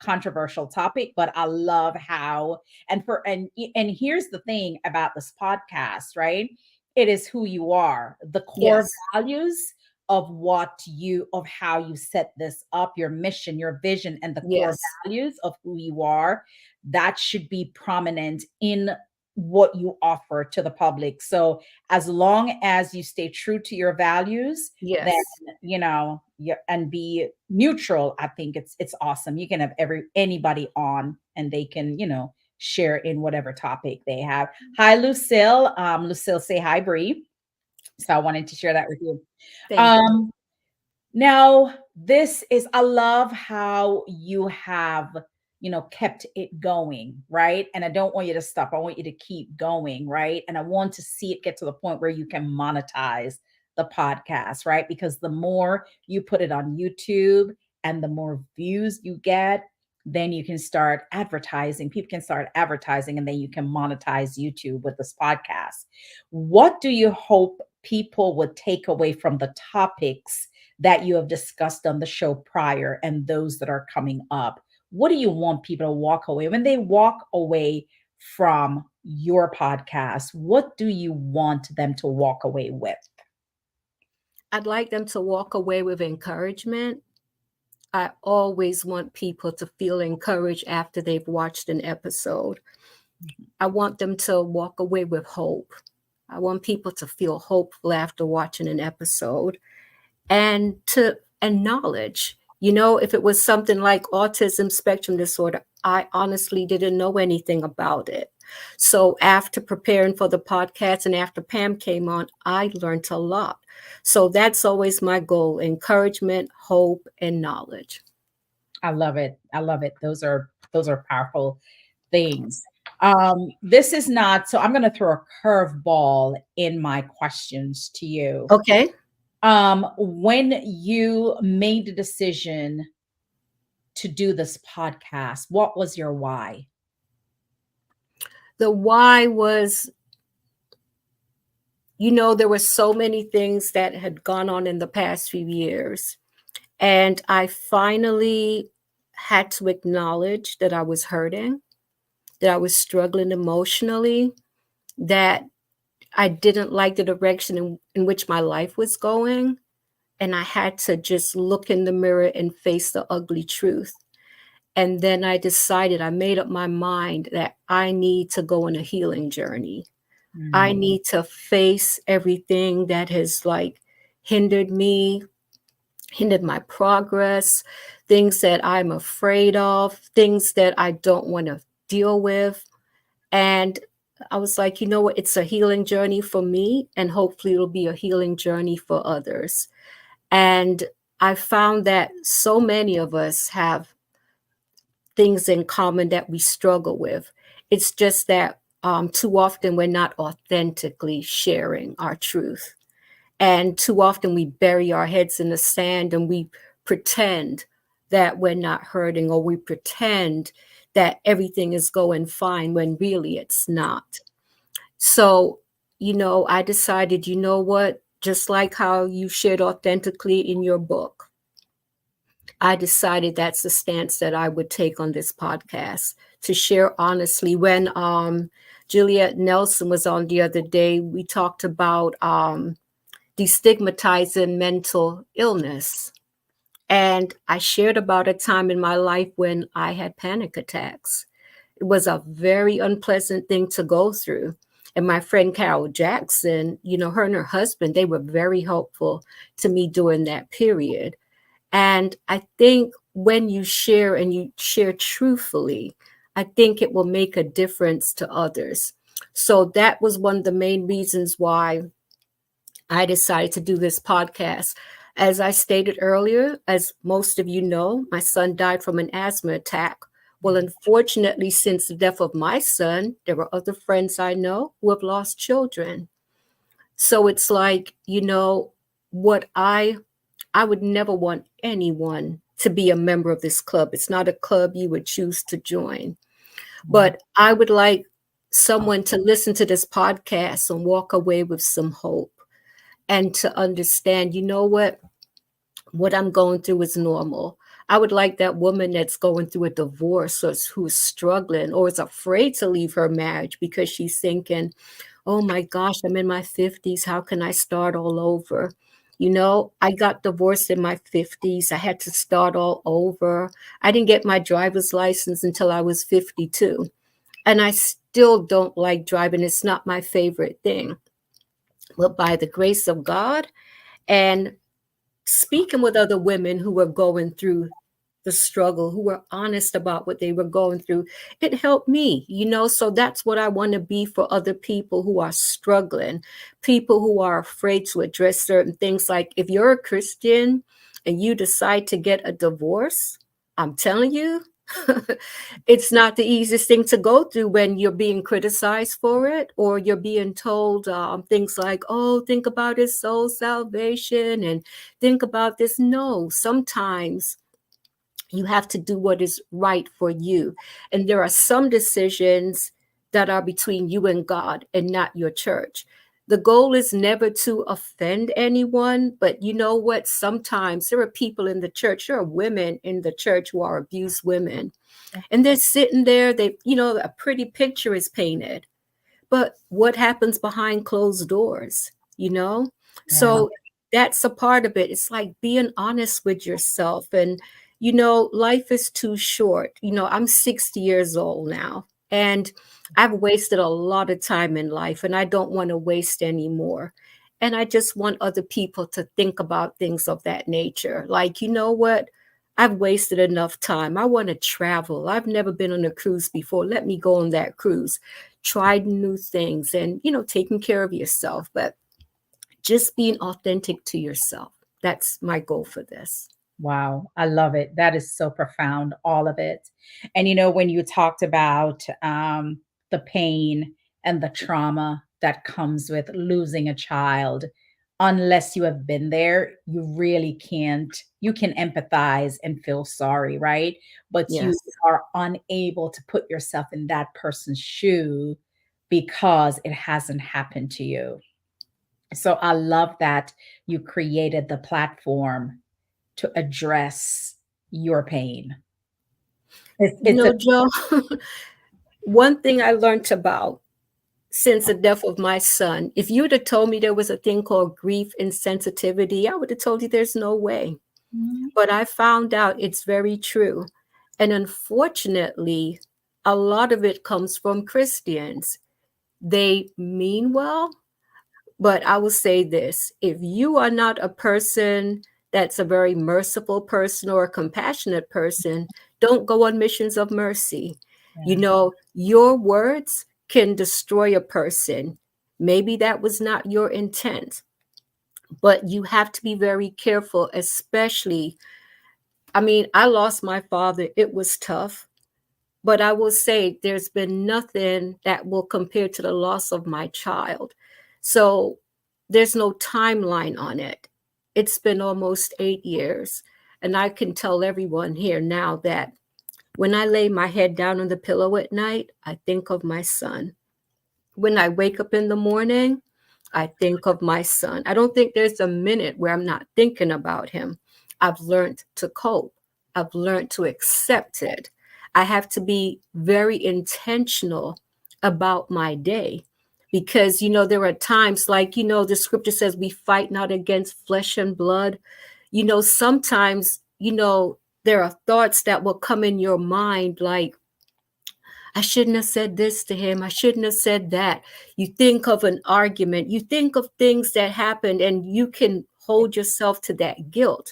[SPEAKER 2] controversial topic, but I love how, and here's the thing about this podcast, right? It is who you are, the core
[SPEAKER 1] Yes.
[SPEAKER 2] values of how you set this up, your mission, your vision, and the core
[SPEAKER 1] Yes.
[SPEAKER 2] values of who you are, that should be prominent in what you offer to the public. So as long as you stay true to your values, then
[SPEAKER 1] Yes.
[SPEAKER 2] and be neutral, I think it's awesome. You can have anybody on, and they can, share in whatever topic they have. Hi, Lucille. Lucille, say hi, Bree. So I wanted to share that with you.
[SPEAKER 1] Thank you.
[SPEAKER 2] Um, Now, I love how you have, kept it going, right? And I don't want you to stop. I want you to keep going, right? And I want to see it get to the point where you can monetize the podcast, right? Because the more you put it on YouTube and the more views you get, then you can start advertising. People can start advertising, and then you can monetize YouTube with this podcast. What do you hope people would take away from the topics that you have discussed on the show prior and those that are coming up? What do you want people to walk away when they walk away from your podcast? What do you want them to walk away with?
[SPEAKER 1] I'd like them to walk away with encouragement. I always want people to feel encouraged after they've watched an episode. I want them to walk away with hope. I want people to feel hopeful after watching an episode, and knowledge. If it was something like autism spectrum disorder, I honestly didn't know anything about it. So after preparing for the podcast and after Pam came on, I learned a lot. So that's always my goal: encouragement, hope, and knowledge.
[SPEAKER 2] I love it. I love it. Those are powerful things. This is not, so I'm going to throw a curveball in my questions to you.
[SPEAKER 1] Okay.
[SPEAKER 2] When you made the decision to do this podcast, what was your why?
[SPEAKER 1] The why was, there were so many things that had gone on in the past few years. And I finally had to acknowledge that I was hurting, that I was struggling emotionally, that I didn't like the direction in which my life was going. And I had to just look in the mirror and face the ugly truth. And then I made up my mind that I need to go on a healing journey. I
[SPEAKER 2] Mm,
[SPEAKER 1] need to face everything that has hindered me, hindered my progress, things that I'm afraid of, things that I don't want to deal with. And I was like, you know what? It's a healing journey for me, and hopefully it'll be a healing journey for others. And I found that so many of us have things in common that we struggle with. It's just that too often we're not authentically sharing our truth. And too often we bury our heads in the sand and we pretend that we're not hurting, or we pretend that everything is going fine when really it's not. So, I decided, you know what? Just like how you shared authentically in your book, I decided that's the stance that I would take on this podcast, to share honestly. When Juliet Nelson was on the other day, we talked about destigmatizing mental illness. And I shared about a time in my life when I had panic attacks. It was a very unpleasant thing to go through. And my friend Carol Jackson, her and her husband, they were very helpful to me during that period. And I think when you share, and you share truthfully, I think it will make a difference to others. So that was one of the main reasons why I decided to do this podcast. As I stated earlier, as most of you know, my son died from an asthma attack. Well, unfortunately, since the death of my son, there were other friends I know who have lost children. So it's like, what I would never want anyone to be a member of this club. It's not a club you would choose to join. But I would like someone to listen to this podcast and walk away with some hope, and to understand, what I'm going through is normal. I would like that woman that's going through a divorce or who's struggling or is afraid to leave her marriage because she's thinking, oh my gosh, I'm in my 50s. How can I start all over? I got divorced in my 50s. I had to start all over. I didn't get my driver's license until I was 52. And I still don't like driving. It's not my favorite thing. But by the grace of God and speaking with other women who were going through the struggle, who were honest about what they were going through, it helped me. So that's what I want to be for other people who are struggling, people who are afraid to address certain things. Like if you're a Christian and you decide to get a divorce, I'm telling you, it's not the easiest thing to go through when you're being criticized for it, or you're being told things like, oh, think about his soul salvation and think about this. No, sometimes you have to do what is right for you. And there are some decisions that are between you and God and not your church. The goal is never to offend anyone, but you know what? Sometimes there are people in the church, there are women in the church who are abused women, and they're sitting there, a pretty picture is painted, but what happens behind closed doors?
[SPEAKER 2] Yeah.
[SPEAKER 1] So that's a part of it. It's like being honest with yourself. And life is too short. I'm 60 years old now, and I've wasted a lot of time in life, and I don't want to waste any more. And I just want other people to think about things of that nature. Like, you know what? I've wasted enough time. I want to travel. I've never been on a cruise before. Let me go on that cruise. Try new things and, taking care of yourself, but just being authentic to yourself. That's my goal for this.
[SPEAKER 2] Wow, I love it. That is so profound, all of it. And when you talked about the pain and the trauma that comes with losing a child, unless you have been there, you really can't. You can empathize and feel sorry, right? But you
[SPEAKER 1] Yes.
[SPEAKER 2] are unable to put yourself in that person's shoe because it hasn't happened to you. So I love that you created the platform to address your pain. It's a
[SPEAKER 1] Joe, one thing I learned about since the death of my son, if you'd have told me there was a thing called grief insensitivity, I would have told you there's no way.
[SPEAKER 2] Mhm.
[SPEAKER 1] But I found out it's very true. And unfortunately, a lot of it comes from Christians. They mean well, but I will say this: if you are not a person that's a very merciful person or a compassionate person, don't go on missions of mercy.
[SPEAKER 2] Yeah.
[SPEAKER 1] Your words can destroy a person. Maybe that was not your intent, but you have to be very careful, especially. I mean, I lost my father. It was tough. But I will say there's been nothing that will compare to the loss of my child. So there's no timeline on it. It's been almost 8 years. And I can tell everyone here now that when I lay my head down on the pillow at night, I think of my son. When I wake up in the morning, I think of my son. I don't think there's a minute where I'm not thinking about him. I've learned to cope. I've learned to accept it. I have to be very intentional about my day because, there are times like, the scripture says we fight not against flesh and blood. Sometimes, there are thoughts that will come in your mind like, I shouldn't have said this to him. I shouldn't have said that. You think of an argument, you think of things that happened, and you can hold yourself to that guilt.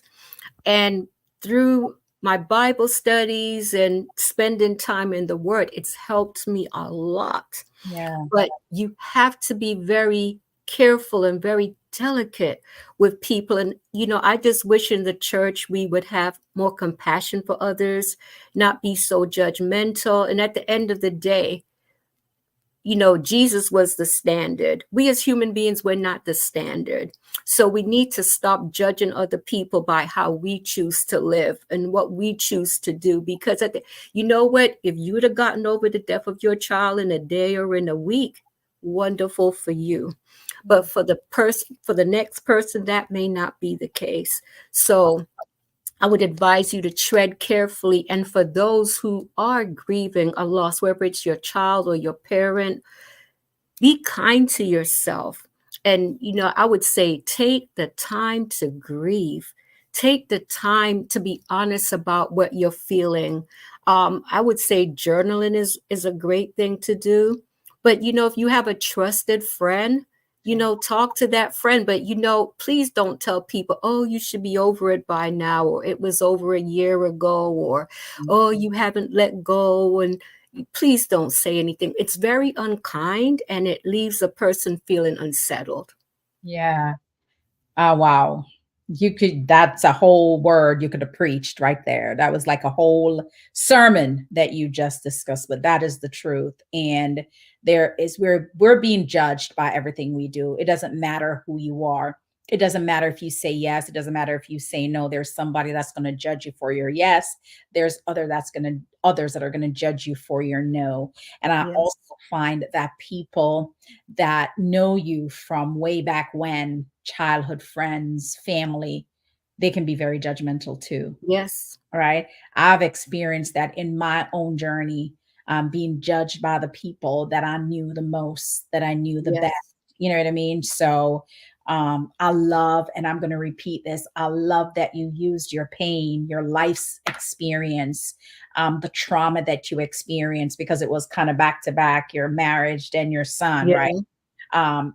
[SPEAKER 1] And through my Bible studies and spending time in the Word, it's helped me a lot.
[SPEAKER 2] Yeah.
[SPEAKER 1] But you have to be very careful and very delicate with people. And, I just wish in the church we would have more compassion for others, not be so judgmental. And at the end of the day, Jesus was the standard. We as human beings, we're not the standard. So we need to stop judging other people by how we choose to live and what we choose to do. Because you know what? If you would have gotten over the death of your child in a day or in a week, wonderful for you. But for the next person, that may not be the case. So I would advise you to tread carefully. And for those who are grieving a loss, whether it's your child or your parent, be kind to yourself. And, I would say take the time to grieve. Take the time to be honest about what you're feeling. I would say journaling is a great thing to do. But, if you have a trusted friend, talk to that friend. But, please don't tell people, oh, you should be over it by now, or it was over a year ago, or, oh, you haven't let go. And please don't say anything. It's very unkind and it leaves a person feeling unsettled.
[SPEAKER 2] Yeah. Oh, wow. That's a whole word you could have preached right there. That was like a whole sermon that you just discussed, but that is the truth. And we're being judged by everything we do. It doesn't matter who you are. It doesn't matter if you say yes. It doesn't matter if you say no. There's somebody that's going to judge you for your yes. There's others that are going to judge you for your no. And I
[SPEAKER 1] Yes.
[SPEAKER 2] also find that people that know you from way back when, childhood friends, family, they can be very judgmental too.
[SPEAKER 1] Yes.
[SPEAKER 2] All right. I've experienced that in my own journey, being judged by the people that I knew the most, that I knew the best.
[SPEAKER 1] Yes.
[SPEAKER 2] You know what I mean? So I love, and I'm going to repeat this, I love that you used your pain, your life's experience, the trauma that you experienced, because it was kind of back to back, your marriage and your son, right?
[SPEAKER 1] Yeah.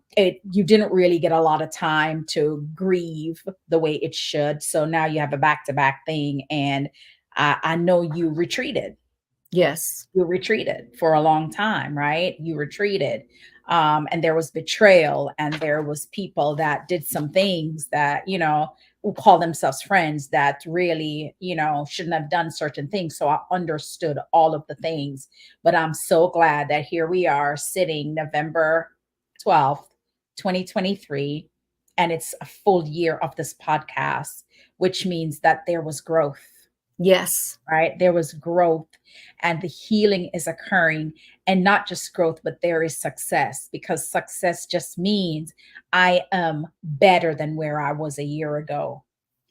[SPEAKER 2] You didn't really get a lot of time to grieve the way it should. So now you have a back to back thing. And I know
[SPEAKER 1] Yes.
[SPEAKER 2] you retreated for a long time, right? You retreated. And there was betrayal, and there was people that did some things that, who call themselves friends that really, shouldn't have done certain things. So I understood all of the things, but I'm so glad that here we are sitting November 12th, 2023, and it's a full year of this podcast, which means that there was growth,
[SPEAKER 1] Yes.
[SPEAKER 2] right? There was growth, and the healing is occurring, and not just growth, but there is success, because success just means I am better than where I was a year ago.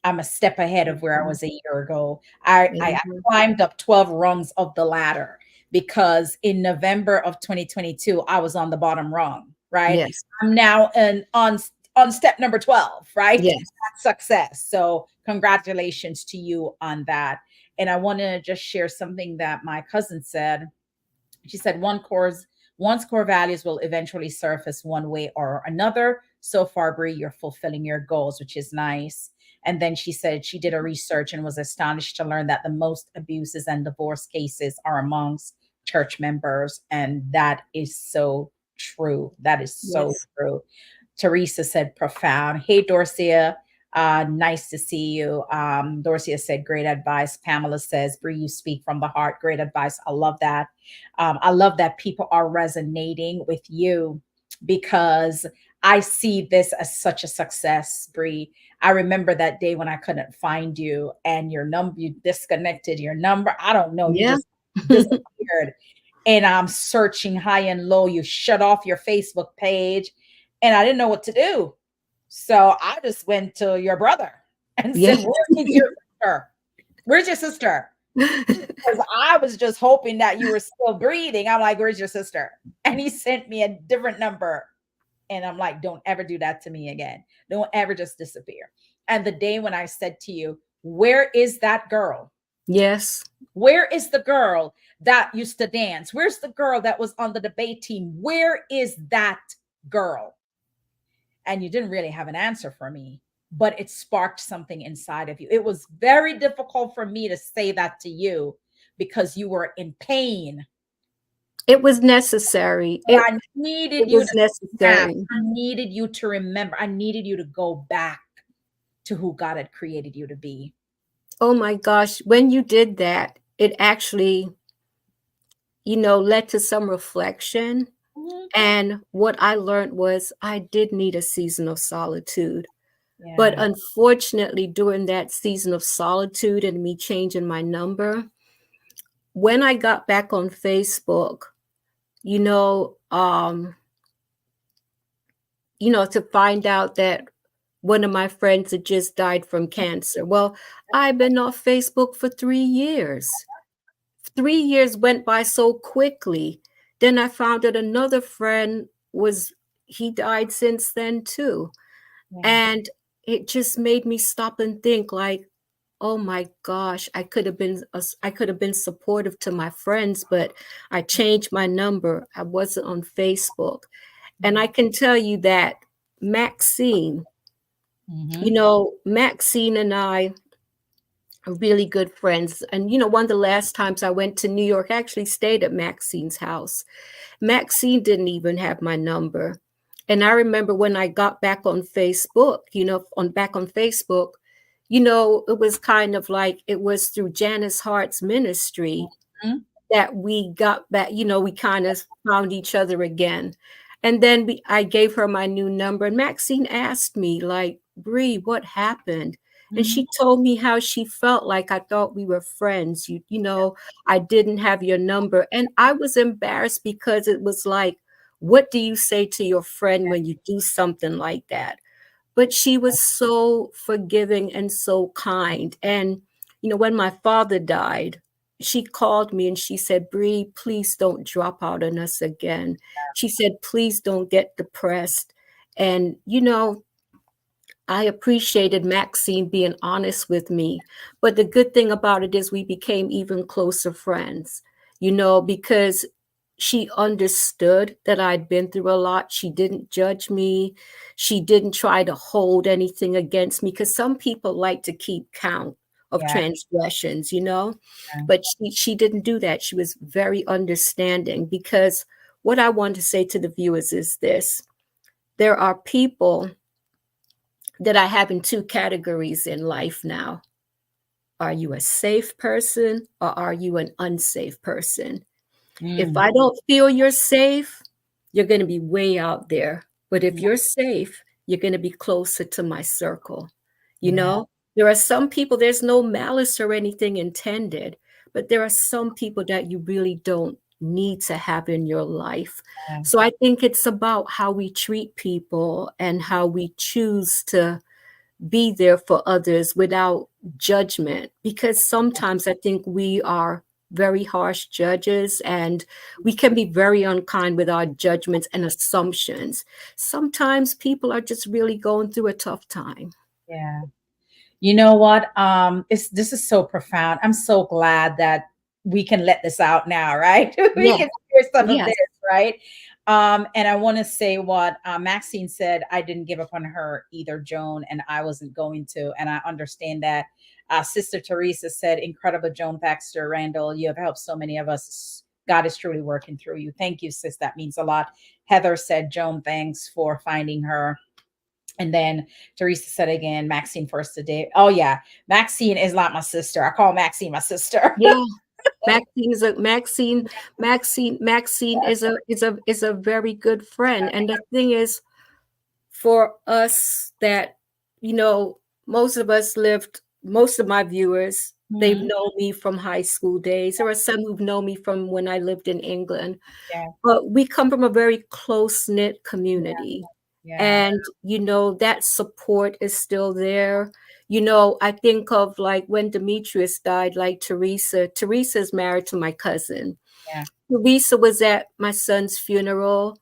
[SPEAKER 2] I'm a step ahead of where I
[SPEAKER 1] Mhm.
[SPEAKER 2] was a year ago. I
[SPEAKER 1] Mhm.
[SPEAKER 2] climbed up 12 rungs of the ladder, because in November of 2022, I was on the bottom rung, right?
[SPEAKER 1] Yes.
[SPEAKER 2] I'm now on step number 12, right?
[SPEAKER 1] Yes.
[SPEAKER 2] That's success. So congratulations to you on that. And I want to just share something that my cousin said. She said one's core values will eventually surface one way or another. So far, Bree, you're fulfilling your goals, which is nice. And then she said she did a research and was astonished to learn that the most abuses and divorce cases are amongst church members. And that is so true. That is so
[SPEAKER 1] Yes.
[SPEAKER 2] true. Teresa said profound. Hey, Dorcia. Nice to see you. Dorcia said, great advice. Pamela says, Bree, you speak from the heart. Great advice. I love that. I love that people are resonating with you, because I see this as such a success, Bree. I remember that day when I couldn't find you, and your number, you disconnected your number. I don't know. You
[SPEAKER 1] Yeah.
[SPEAKER 2] just disappeared. And I'm searching high and low. You shut off your Facebook page, and I didn't know what to do. So I just went to your brother and
[SPEAKER 1] Yeah.
[SPEAKER 2] said, where is your sister? Where's your sister? Because I was just hoping that you were still breathing. I'm like, where's your sister? And he sent me a different number. And I'm like, don't ever do that to me again. Don't ever just disappear. And the day when I said to you, where is that girl?
[SPEAKER 1] Yes.
[SPEAKER 2] Where is the girl that used to dance? Where's the girl that was on the debate team? Where is that girl? And you didn't really have an answer for me, but it sparked something inside of you. It was very difficult for me to say that to you, because you were in pain.
[SPEAKER 1] It was necessary.
[SPEAKER 2] But
[SPEAKER 1] It
[SPEAKER 2] I needed
[SPEAKER 1] it
[SPEAKER 2] you
[SPEAKER 1] was
[SPEAKER 2] to snap.
[SPEAKER 1] necessary.
[SPEAKER 2] I needed you to remember. I needed you to go back to who God had created you to be.
[SPEAKER 1] Oh my gosh, when you did that, it actually, led to some reflection.
[SPEAKER 2] Mhm.
[SPEAKER 1] And what I learned was I did need a season of solitude. But
[SPEAKER 2] Yeah.
[SPEAKER 1] unfortunately, during that season of solitude and me changing my number, when I got back on Facebook, you know, um, to find out that one of my friends had just died from cancer. Well, I've been off Facebook for 3 years. 3 years went by so quickly. Then I found that another friend was, he died since then too.
[SPEAKER 2] Yeah.
[SPEAKER 1] And it just made me stop and think like, oh my gosh, I could have been supportive to my friends, but I changed my number. I wasn't on Facebook. And I can tell you that Maxine,
[SPEAKER 2] Mm-hmm.
[SPEAKER 1] Maxine and I are really good friends. And one of the last times I went to New York, I actually stayed at Maxine's house. Maxine didn't even have my number. And I remember when I got back on Facebook, on Facebook, it was kind of like it was through Janice Hart's ministry
[SPEAKER 2] Hmm.
[SPEAKER 1] that we got back, we kind of found each other again. And then I gave her my new number, and Maxine asked me, like, Bree, what happened? And
[SPEAKER 2] Hmm.
[SPEAKER 1] she told me how she felt like I thought we were friends. I didn't have your number. And I was embarrassed because it was like, what do you say to your friend when you do something like that? But she was so forgiving and so kind. And, when my father died, she called me and she said, Bree, please don't drop out on us again. She said, please don't get depressed. And, I appreciated Maxine being honest with me. But the good thing about it is we became even closer friends, because she understood that I'd been through a lot. She didn't judge me. She didn't try to hold anything against me because some people like to keep count of
[SPEAKER 2] Yeah.
[SPEAKER 1] transgressions. But she didn't do that. She was very understanding because what I want to say to the viewers is this: there are people that I have in two categories in life now. Are you a safe person or are you an unsafe person? If
[SPEAKER 2] Mm.
[SPEAKER 1] I don't feel you're safe, you're going to be way out there. But if you're safe, you're going to be closer to my circle. You
[SPEAKER 2] Yeah.
[SPEAKER 1] know, there are some people, there's no malice or anything intended, but there are some people that you really don't need to have in your life.
[SPEAKER 2] Yeah.
[SPEAKER 1] So I think it's about how we treat people and how we choose to be there for others without judgment, because sometimes I think we are very harsh judges and we can be very unkind with our judgments and assumptions. Sometimes people are just really going through a tough time.
[SPEAKER 2] Yeah. You know what? This is so profound. I'm so glad that we can let this out now, right? We
[SPEAKER 1] Yes,
[SPEAKER 2] can hear some of this,
[SPEAKER 1] yes,
[SPEAKER 2] right? And I want to say what Maxine said. I didn't give up on her either, Joan, and I wasn't going to. And I understand that. Sister Teresa said, "Incredible, Joan Baxter Randall. You have helped so many of us. God is truly working through you. Thank you, sis. That means a lot." Heather said, "Joan, thanks for finding her." And then Teresa said again, Maxine first today. Oh yeah, Maxine is like my sister. I call Maxine my sister.
[SPEAKER 1] yeah. Maxine is a very good friend. And the thing is, for us that, you know, most of my viewers, they've
[SPEAKER 2] Mhm.
[SPEAKER 1] known me from high school days. There are some who've known me from when I lived in England.
[SPEAKER 2] Yeah,
[SPEAKER 1] But we come from a very close-knit community.
[SPEAKER 2] yeah,
[SPEAKER 1] And, that support is still there. I think of like when Demetrius died, like Teresa. Teresa's married to my cousin.
[SPEAKER 2] yeah,
[SPEAKER 1] Teresa was at my son's funeral.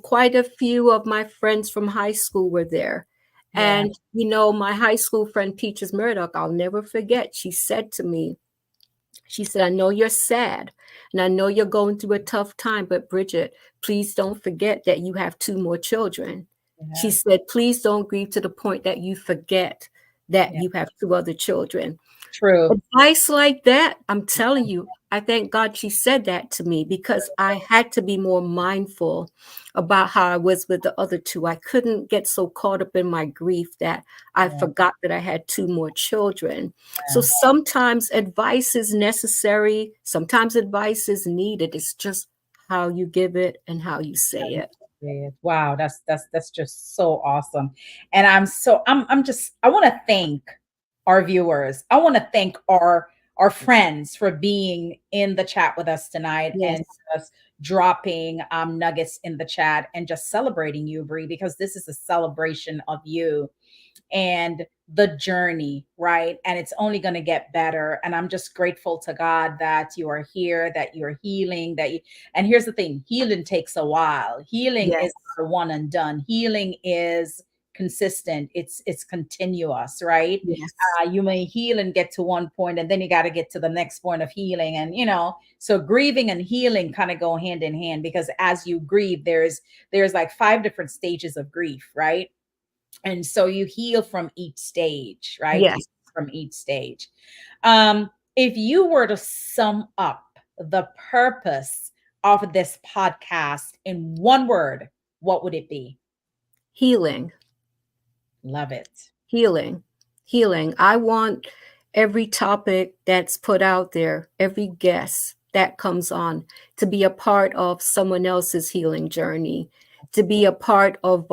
[SPEAKER 1] Quite a few of my friends from high school were there.
[SPEAKER 2] yeah,
[SPEAKER 1] And, my high school friend, Peaches Murdoch, I'll never forget, she said to me, she said, I know you're sad and I know you're going through a tough time, but Bridget, please don't forget that you have two more children. She
[SPEAKER 2] yeah,
[SPEAKER 1] said, please don't grieve to the point that you forget that
[SPEAKER 2] yeah.
[SPEAKER 1] you have two other children.
[SPEAKER 2] True.
[SPEAKER 1] Advice like that, I'm telling you, I thank God she said that to me because I had to be more mindful about how I was with the other two. I couldn't get so caught up in my grief that I
[SPEAKER 2] Yeah,
[SPEAKER 1] forgot that I had two more children. So
[SPEAKER 2] yeah.
[SPEAKER 1] sometimes advice is necessary, sometimes advice is needed. It's just how you give it and how you say it.
[SPEAKER 2] Wow, that's just so awesome. And I'm just I want to thank our viewers. I want to thank our friends for being in the chat with us tonight and
[SPEAKER 1] Yes.
[SPEAKER 2] just dropping nuggets in the chat and just celebrating you, Bree, because this is a celebration of you. and the journey, right? And it's only going to get better. And I'm just grateful to God that you are here, that you're healing, and here's the thing, healing takes a while. Healing
[SPEAKER 1] Yes.
[SPEAKER 2] is not a one and done. Healing is consistent. It's continuous, right?
[SPEAKER 1] Yes.
[SPEAKER 2] You may heal and get to one point, and then you got to get to the next point of healing. And so grieving and healing kind of go hand in hand, because as you grieve, there's like 5 different stages of grief, right? And so you heal from each stage, right? You
[SPEAKER 1] Yes.
[SPEAKER 2] from each stage. If you were to sum up the purpose of this podcast in one word, what would it be?
[SPEAKER 1] Healing.
[SPEAKER 2] Love it.
[SPEAKER 1] Healing. Healing. I want every topic that's put out there, every guest that comes on, to be a part of someone else's healing journey, to be a part of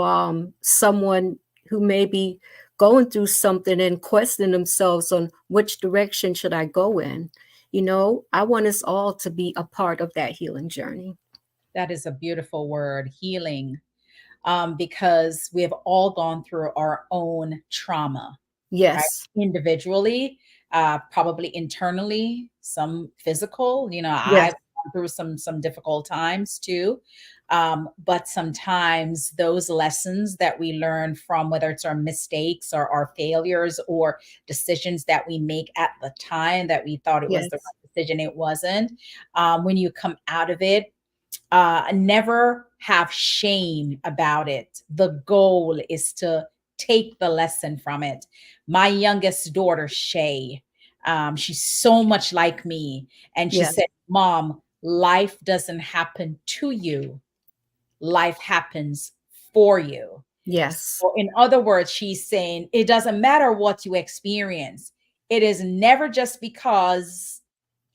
[SPEAKER 1] someone who may be going through something and questioning themselves on which direction should I go in. I want us all to be a part of that healing journey.
[SPEAKER 2] That is a beautiful word, healing, because we have all gone through our own trauma, right?
[SPEAKER 1] Yes.
[SPEAKER 2] Individually, probably internally, some physical.
[SPEAKER 1] Yes.
[SPEAKER 2] I've gone through some difficult times too. But sometimes those lessons that we learn from, whether it's our mistakes or our failures or decisions that we make at the time that we thought it was the
[SPEAKER 1] Yes.
[SPEAKER 2] right decision, it wasn't. When you come out of it, never have shame about it. The goal is to take the lesson from it. My youngest daughter, Shay, she's so much like me. And she
[SPEAKER 1] Yes.
[SPEAKER 2] said, Mom, life doesn't happen to you, life happens for you.
[SPEAKER 1] Yes.
[SPEAKER 2] So, in other words, she's saying it doesn't matter what you experience, it is never just because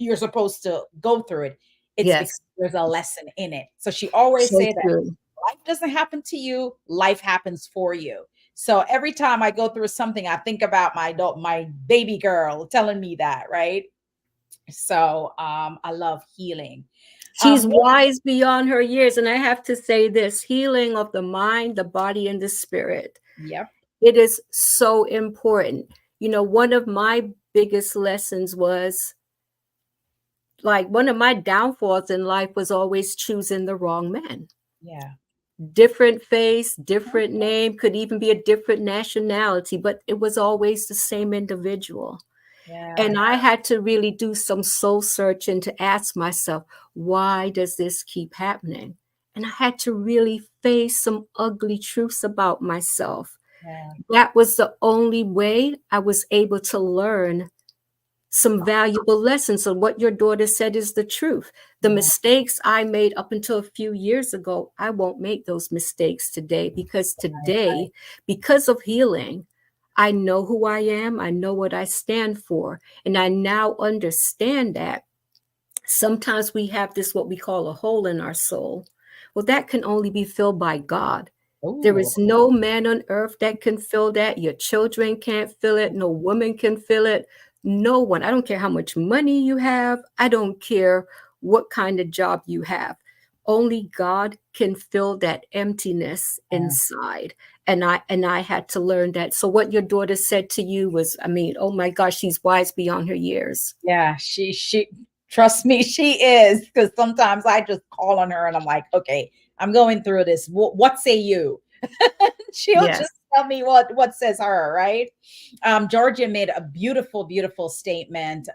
[SPEAKER 2] you're supposed to go through it. It's
[SPEAKER 1] Yes.
[SPEAKER 2] because there's a lesson in it. So she always
[SPEAKER 1] So
[SPEAKER 2] say that
[SPEAKER 1] true.
[SPEAKER 2] life doesn't happen to you, life happens for you. So every time I go through something, I think about my baby girl telling me that, right? So I love healing.
[SPEAKER 1] She's
[SPEAKER 2] What,
[SPEAKER 1] wise beyond her years. And I have to say this, healing of the mind, the body, and the spirit.
[SPEAKER 2] yep.
[SPEAKER 1] It is so important. One of my biggest lessons was, like, one of my downfalls in life was always choosing the wrong man.
[SPEAKER 2] Yeah.
[SPEAKER 1] Different face, different name, could even be a different nationality, but it was always the same individual.
[SPEAKER 2] Yeah.
[SPEAKER 1] And I had to really do some soul searching to ask myself, why does this keep happening? And I had to really face some ugly truths about myself.
[SPEAKER 2] Yeah.
[SPEAKER 1] That was the only way I was able to learn some valuable lessons. So what your daughter said is the truth. The
[SPEAKER 2] Yeah.
[SPEAKER 1] mistakes I made up until a few years ago, I won't make those mistakes today, because today, because of healing, I know who I am. I know what I stand for. And I now understand that sometimes we have this, what we call a hole in our soul. Well, that can only be filled by God. There
[SPEAKER 2] Oh,
[SPEAKER 1] is no man on earth that can fill that. Your children can't fill it. No woman can fill it. No one. I don't care how much money you have. I don't care what kind of job you have. Only God can fill that emptiness
[SPEAKER 2] yeah.
[SPEAKER 1] inside. And I had to learn that. So what your daughter said to you was, I mean, oh my gosh, she's wise beyond her years.
[SPEAKER 2] Yeah, she trust me, she is, because sometimes I just call on her and I'm like, okay, I'm going through this. What say you? She'll
[SPEAKER 1] Yes.
[SPEAKER 2] just tell me what says her, right? Georgia made a beautiful, beautiful statement.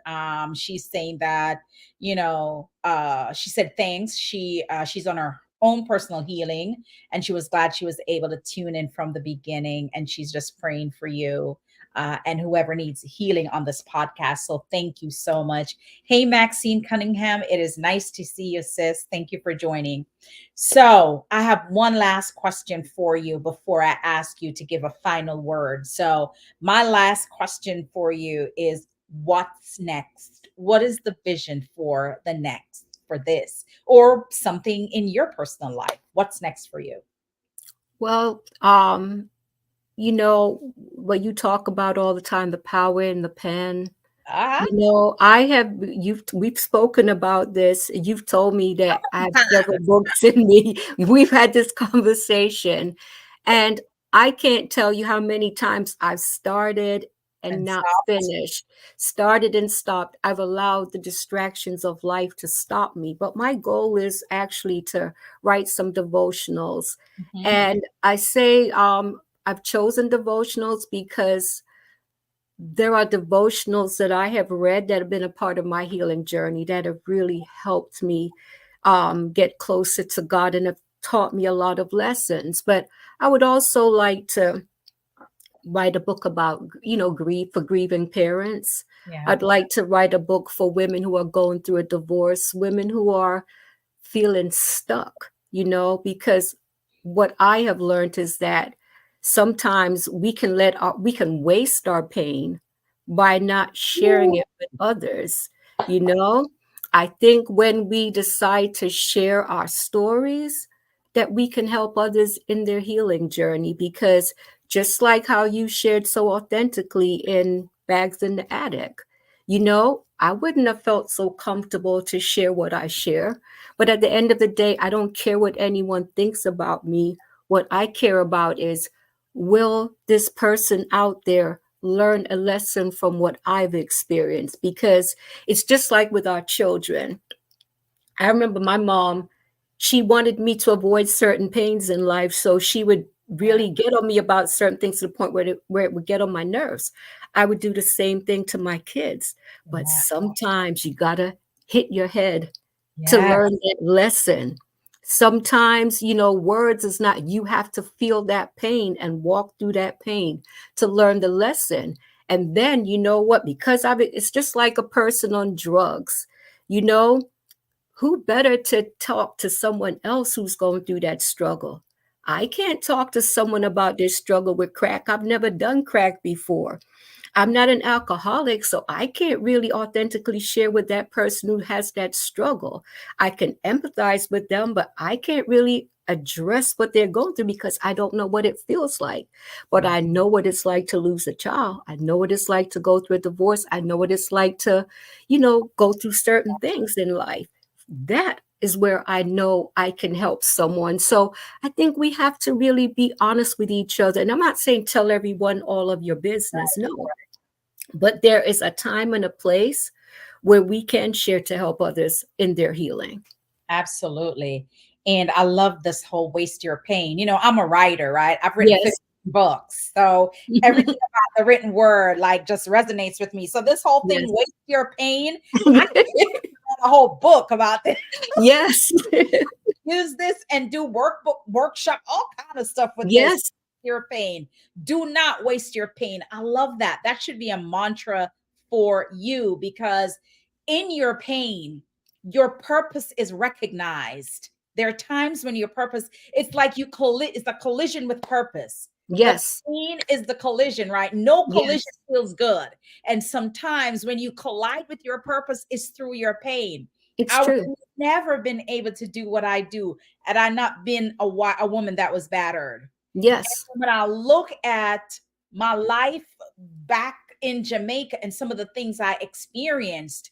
[SPEAKER 2] She's saying that, she said thanks. She's on her own personal healing, and she was glad she was able to tune in from the beginning, and she's just praying for you. And whoever needs healing on this podcast. So thank you so much. Hey, Maxine Cunningham, it is nice to see you, sis. Thank you for joining. So I have one last question for you before I ask you to give a final word. So my last question for you is, what's next? What is the vision for the next, for this, or something in your personal life? What's next for you?
[SPEAKER 1] Well, what you talk about all the time, the power in the pen.
[SPEAKER 2] Ah,
[SPEAKER 1] We've spoken about this. You've told me that I have several books in me. We've had this conversation. And I can't tell you how many times I've started and
[SPEAKER 2] And
[SPEAKER 1] not
[SPEAKER 2] stopped.
[SPEAKER 1] finished, started and stopped. I've allowed the distractions of life to stop me. But my goal is actually to write some devotionals.
[SPEAKER 2] Mhm.
[SPEAKER 1] And I say I've chosen devotionals because there are devotionals that I have read that have been a part of my healing journey that have really helped me get closer to God and have taught me a lot of lessons. But I would also like to write a book about, grief for grieving parents.
[SPEAKER 2] Yeah.
[SPEAKER 1] I'd like to write a book for women who are going through a divorce, women who are feeling stuck, because what I have learned is that sometimes we can waste our pain by not sharing
[SPEAKER 2] Ooh,
[SPEAKER 1] it with others, you know? I think when we decide to share our stories, that we can help others in their healing journey because just like how you shared so authentically in Bags in the Attic, I wouldn't have felt so comfortable to share what I share, but at the end of the day, I don't care what anyone thinks about me. What I care about is, will this person out there learn a lesson from what I've experienced? Because it's just like with our children. I remember my mom, she wanted me to avoid certain pains in life. So she would
[SPEAKER 2] yeah.
[SPEAKER 1] really get on me about certain things to the point where it would get on my nerves. I would do the same thing to my kids. But
[SPEAKER 2] Yeah.
[SPEAKER 1] sometimes you got to hit your head to
[SPEAKER 2] Yes.
[SPEAKER 1] learn that lesson. Sometimes, words is not, you have to feel that pain and walk through that pain to learn the lesson. And then, you know what? Because it's just like a person on drugs, you know, who better to talk to someone else who's going through that struggle? I can't talk to someone about their struggle with crack. I've never done crack before. I'm not an alcoholic, so I can't really authentically share with that person who has that struggle. I can empathize with them, but I can't really address what they're going through because I don't know what it feels like. But
[SPEAKER 2] Yeah.
[SPEAKER 1] I know what it's like to lose a child. I know what it's like to go through a divorce. I know what it's like to, go through certain things in life. That is where I know I can help someone. So I think we have to really be honest with each other. And I'm not saying tell everyone all of your business. No, but there is a time and a place where we can share to help others in their healing.
[SPEAKER 2] Absolutely. And I love this whole waste your pain. I'm a writer, right? I've written 50
[SPEAKER 1] Yes.
[SPEAKER 2] books. So everything about the written word like just resonates with me. So this whole thing,
[SPEAKER 1] Yes.
[SPEAKER 2] waste your pain, I could write a whole book about this.
[SPEAKER 1] Yes.
[SPEAKER 2] Use this and do workbook workshop, all kind of stuff with this.
[SPEAKER 1] Yes.
[SPEAKER 2] Your pain. Do not waste your pain. I love that. That should be a mantra for you because in your pain, your purpose is recognized. There are times when your purpose, it's like it's a collision with purpose. The
[SPEAKER 1] Yes.
[SPEAKER 2] pain is the collision, right? No collision
[SPEAKER 1] Yes.
[SPEAKER 2] feels good. And sometimes when you collide with your purpose, is through your pain.
[SPEAKER 1] It's
[SPEAKER 2] I would
[SPEAKER 1] true.
[SPEAKER 2] have never been able to do what I do had I not been a woman that was battered.
[SPEAKER 1] Yes.
[SPEAKER 2] When I look at my life back in Jamaica and some of the things I experienced,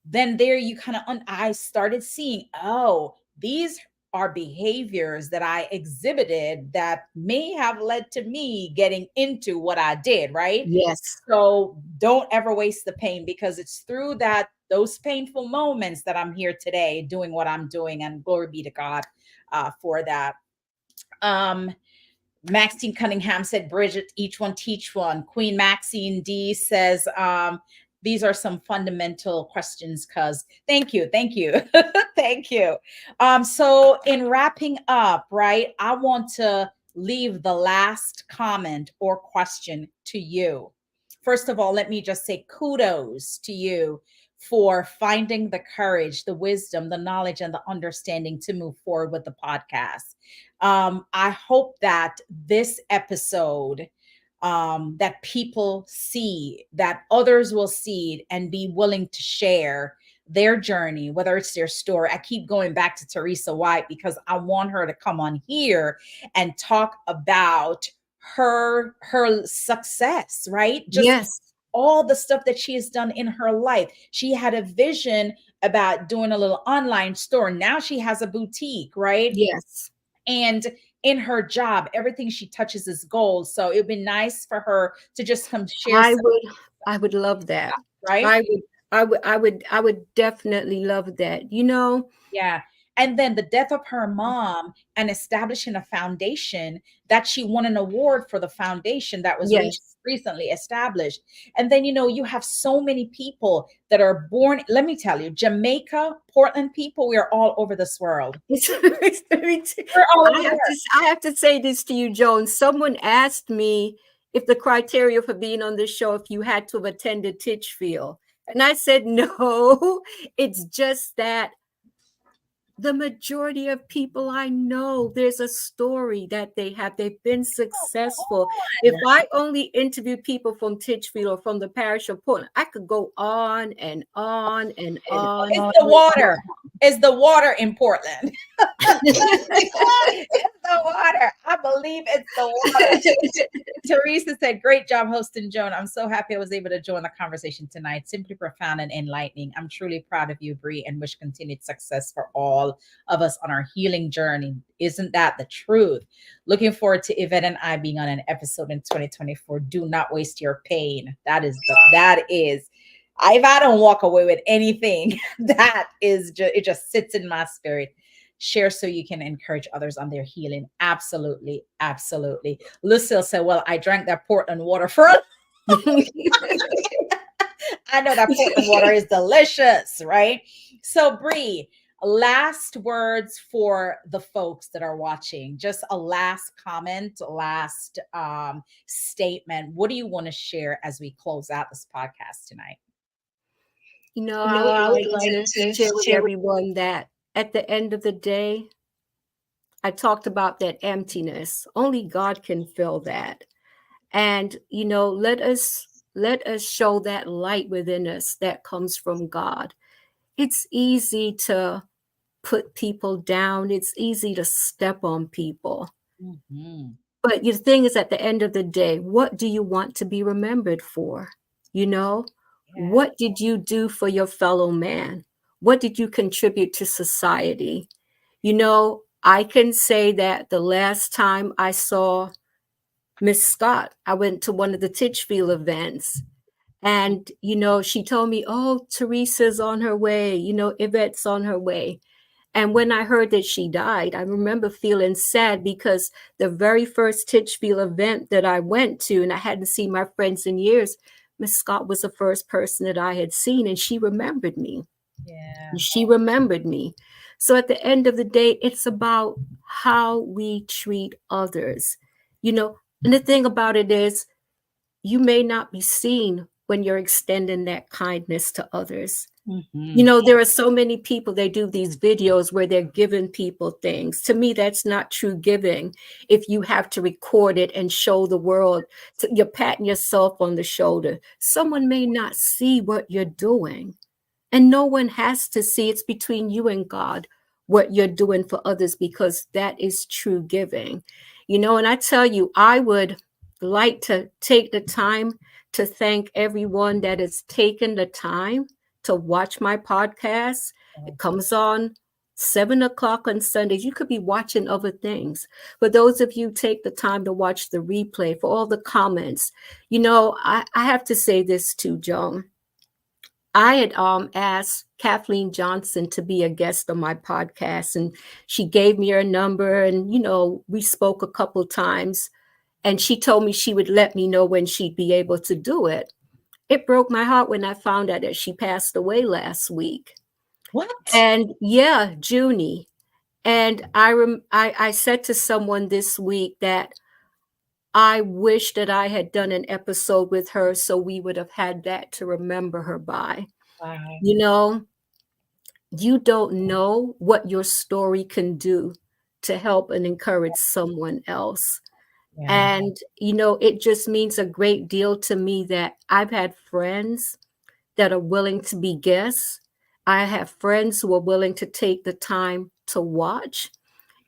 [SPEAKER 2] then there you kind of I started seeing, oh, these are behaviors that I exhibited that may have led to me getting into what I did, right?
[SPEAKER 1] Yes.
[SPEAKER 2] So don't ever waste the pain because it's through those painful moments that I'm here today doing what I'm doing, and glory be to God for that. Um, Maxine Cunningham said, Bridget, each one teach one. Queen Maxine D says, these are some fundamental questions because thank you, thank you, thank you. So in wrapping up, right, I want to leave the last comment or question to you. First of all, let me just say kudos to you for finding the courage, the wisdom, the knowledge, and the understanding to move forward with the podcast. I hope that this episode, that people see, that others will see it and be willing to share their journey, whether it's their story. I keep going back to Teresa White because I want her to come on here and talk about her success, right? Just
[SPEAKER 1] Yes.
[SPEAKER 2] all the stuff that she has done in her life. She had a vision about doing a little online store. Now she has a boutique, right?
[SPEAKER 1] Yes.
[SPEAKER 2] And in her job, everything she touches is gold. So it'd be nice for her to just come share
[SPEAKER 1] I
[SPEAKER 2] some,
[SPEAKER 1] would I would love that.
[SPEAKER 2] right?
[SPEAKER 1] I would I would definitely love that.
[SPEAKER 2] Yeah. And then the death of her mom and establishing a foundation that she won an award for the foundation that was
[SPEAKER 1] Yes.
[SPEAKER 2] recently established. And then, you have so many people that are born. Let me tell you, Jamaica, Portland people, we are all over this world.
[SPEAKER 1] Let me t-
[SPEAKER 2] We're all over there.
[SPEAKER 1] I have to say this to you, Joan. Someone asked me if the criteria for being on this show, if you had to have attended Titchfield. And I said, no, it's just that the majority of people I know, there's a story that they've been
[SPEAKER 2] Oh, come
[SPEAKER 1] successful. If
[SPEAKER 2] on.
[SPEAKER 1] I only interview people from Titchfield or from the parish of Portland, I could go on and on and on.
[SPEAKER 2] It's the water. It's the water in Portland. It's the water. I believe it's the water. Teresa said, great job hosting, Joan. I'm so happy I was able to join the conversation tonight. Simply profound and enlightening. I'm truly proud of you, Bree, and wish continued success for all of us on our healing journey. Isn't that the truth? Looking forward to Yvette and I being on an episode in 2024. Do not waste your pain. That is. If I don't walk away with anything, that is just, it just sits in my spirit. Share so you can encourage others on their healing. Absolutely. Absolutely. Lucille said, well, I drank that Portland water for I know that Portland water is delicious, right? So Bree, last words for the folks that are watching. Just a last comment, last statement. What do you want to share as we close out this podcast tonight?
[SPEAKER 1] I would
[SPEAKER 3] I would
[SPEAKER 1] like
[SPEAKER 3] like
[SPEAKER 1] to
[SPEAKER 3] to
[SPEAKER 1] share with
[SPEAKER 3] share.
[SPEAKER 1] everyone that at the end of the day, I talked about that emptiness. Only God can fill that. And let us show that light within us that comes from God. It's easy to put people down. It's easy to step on people.
[SPEAKER 2] Mhm.
[SPEAKER 1] But the thing is, at the end of the day, what do you want to be remembered for? You know,
[SPEAKER 2] Yeah.
[SPEAKER 1] what did you do for your fellow man? What did you contribute to society? I can say that the last time I saw Miss Scott, I went to one of the Titchfield events. And, she told me, oh, Teresa's on her way, Yvette's on her way. And when I heard that she died, I remember feeling sad because the very first Titchfield event that I went to, and I hadn't seen my friends in years, Miss Scott was the first person that I had seen, and she remembered me.
[SPEAKER 2] Yeah.
[SPEAKER 1] She remembered me. So at the end of the day, it's about how we treat others. And the thing about it is, you may not be seen when you're extending that kindness to others.
[SPEAKER 2] Mhm.
[SPEAKER 1] There are so many people, they do these videos where they're giving people things. To me, that's not true giving. If you have to record it and show the world, you're patting yourself on the shoulder. Someone may not see what you're doing. And no one has to see. It's between you and God what you're doing for others, because that is true giving. And I tell you, I would like to take the time to thank everyone that has taken the time to watch my podcast. It comes on 7 o'clock on Sundays. You could be watching other things. For those of you who take the time to watch the replay, for all the comments, I have to say this too, Joan. I had asked Kathleen Johnson to be a guest on my podcast, and she gave me her number, and we spoke a couple times, and she told me she would let me know when she'd be able to do it. It broke my heart when I found out that she passed away last week.
[SPEAKER 2] What?
[SPEAKER 1] And yeah, Junie. And I said to someone this week that I wish that I had done an episode with her so we would have had that to remember her by.
[SPEAKER 2] Wow.
[SPEAKER 1] You don't know what your story can do to help and encourage someone else.
[SPEAKER 2] Yeah.
[SPEAKER 1] And, it just means a great deal to me that I've had friends that are willing to be guests. I have friends who are willing to take the time to watch.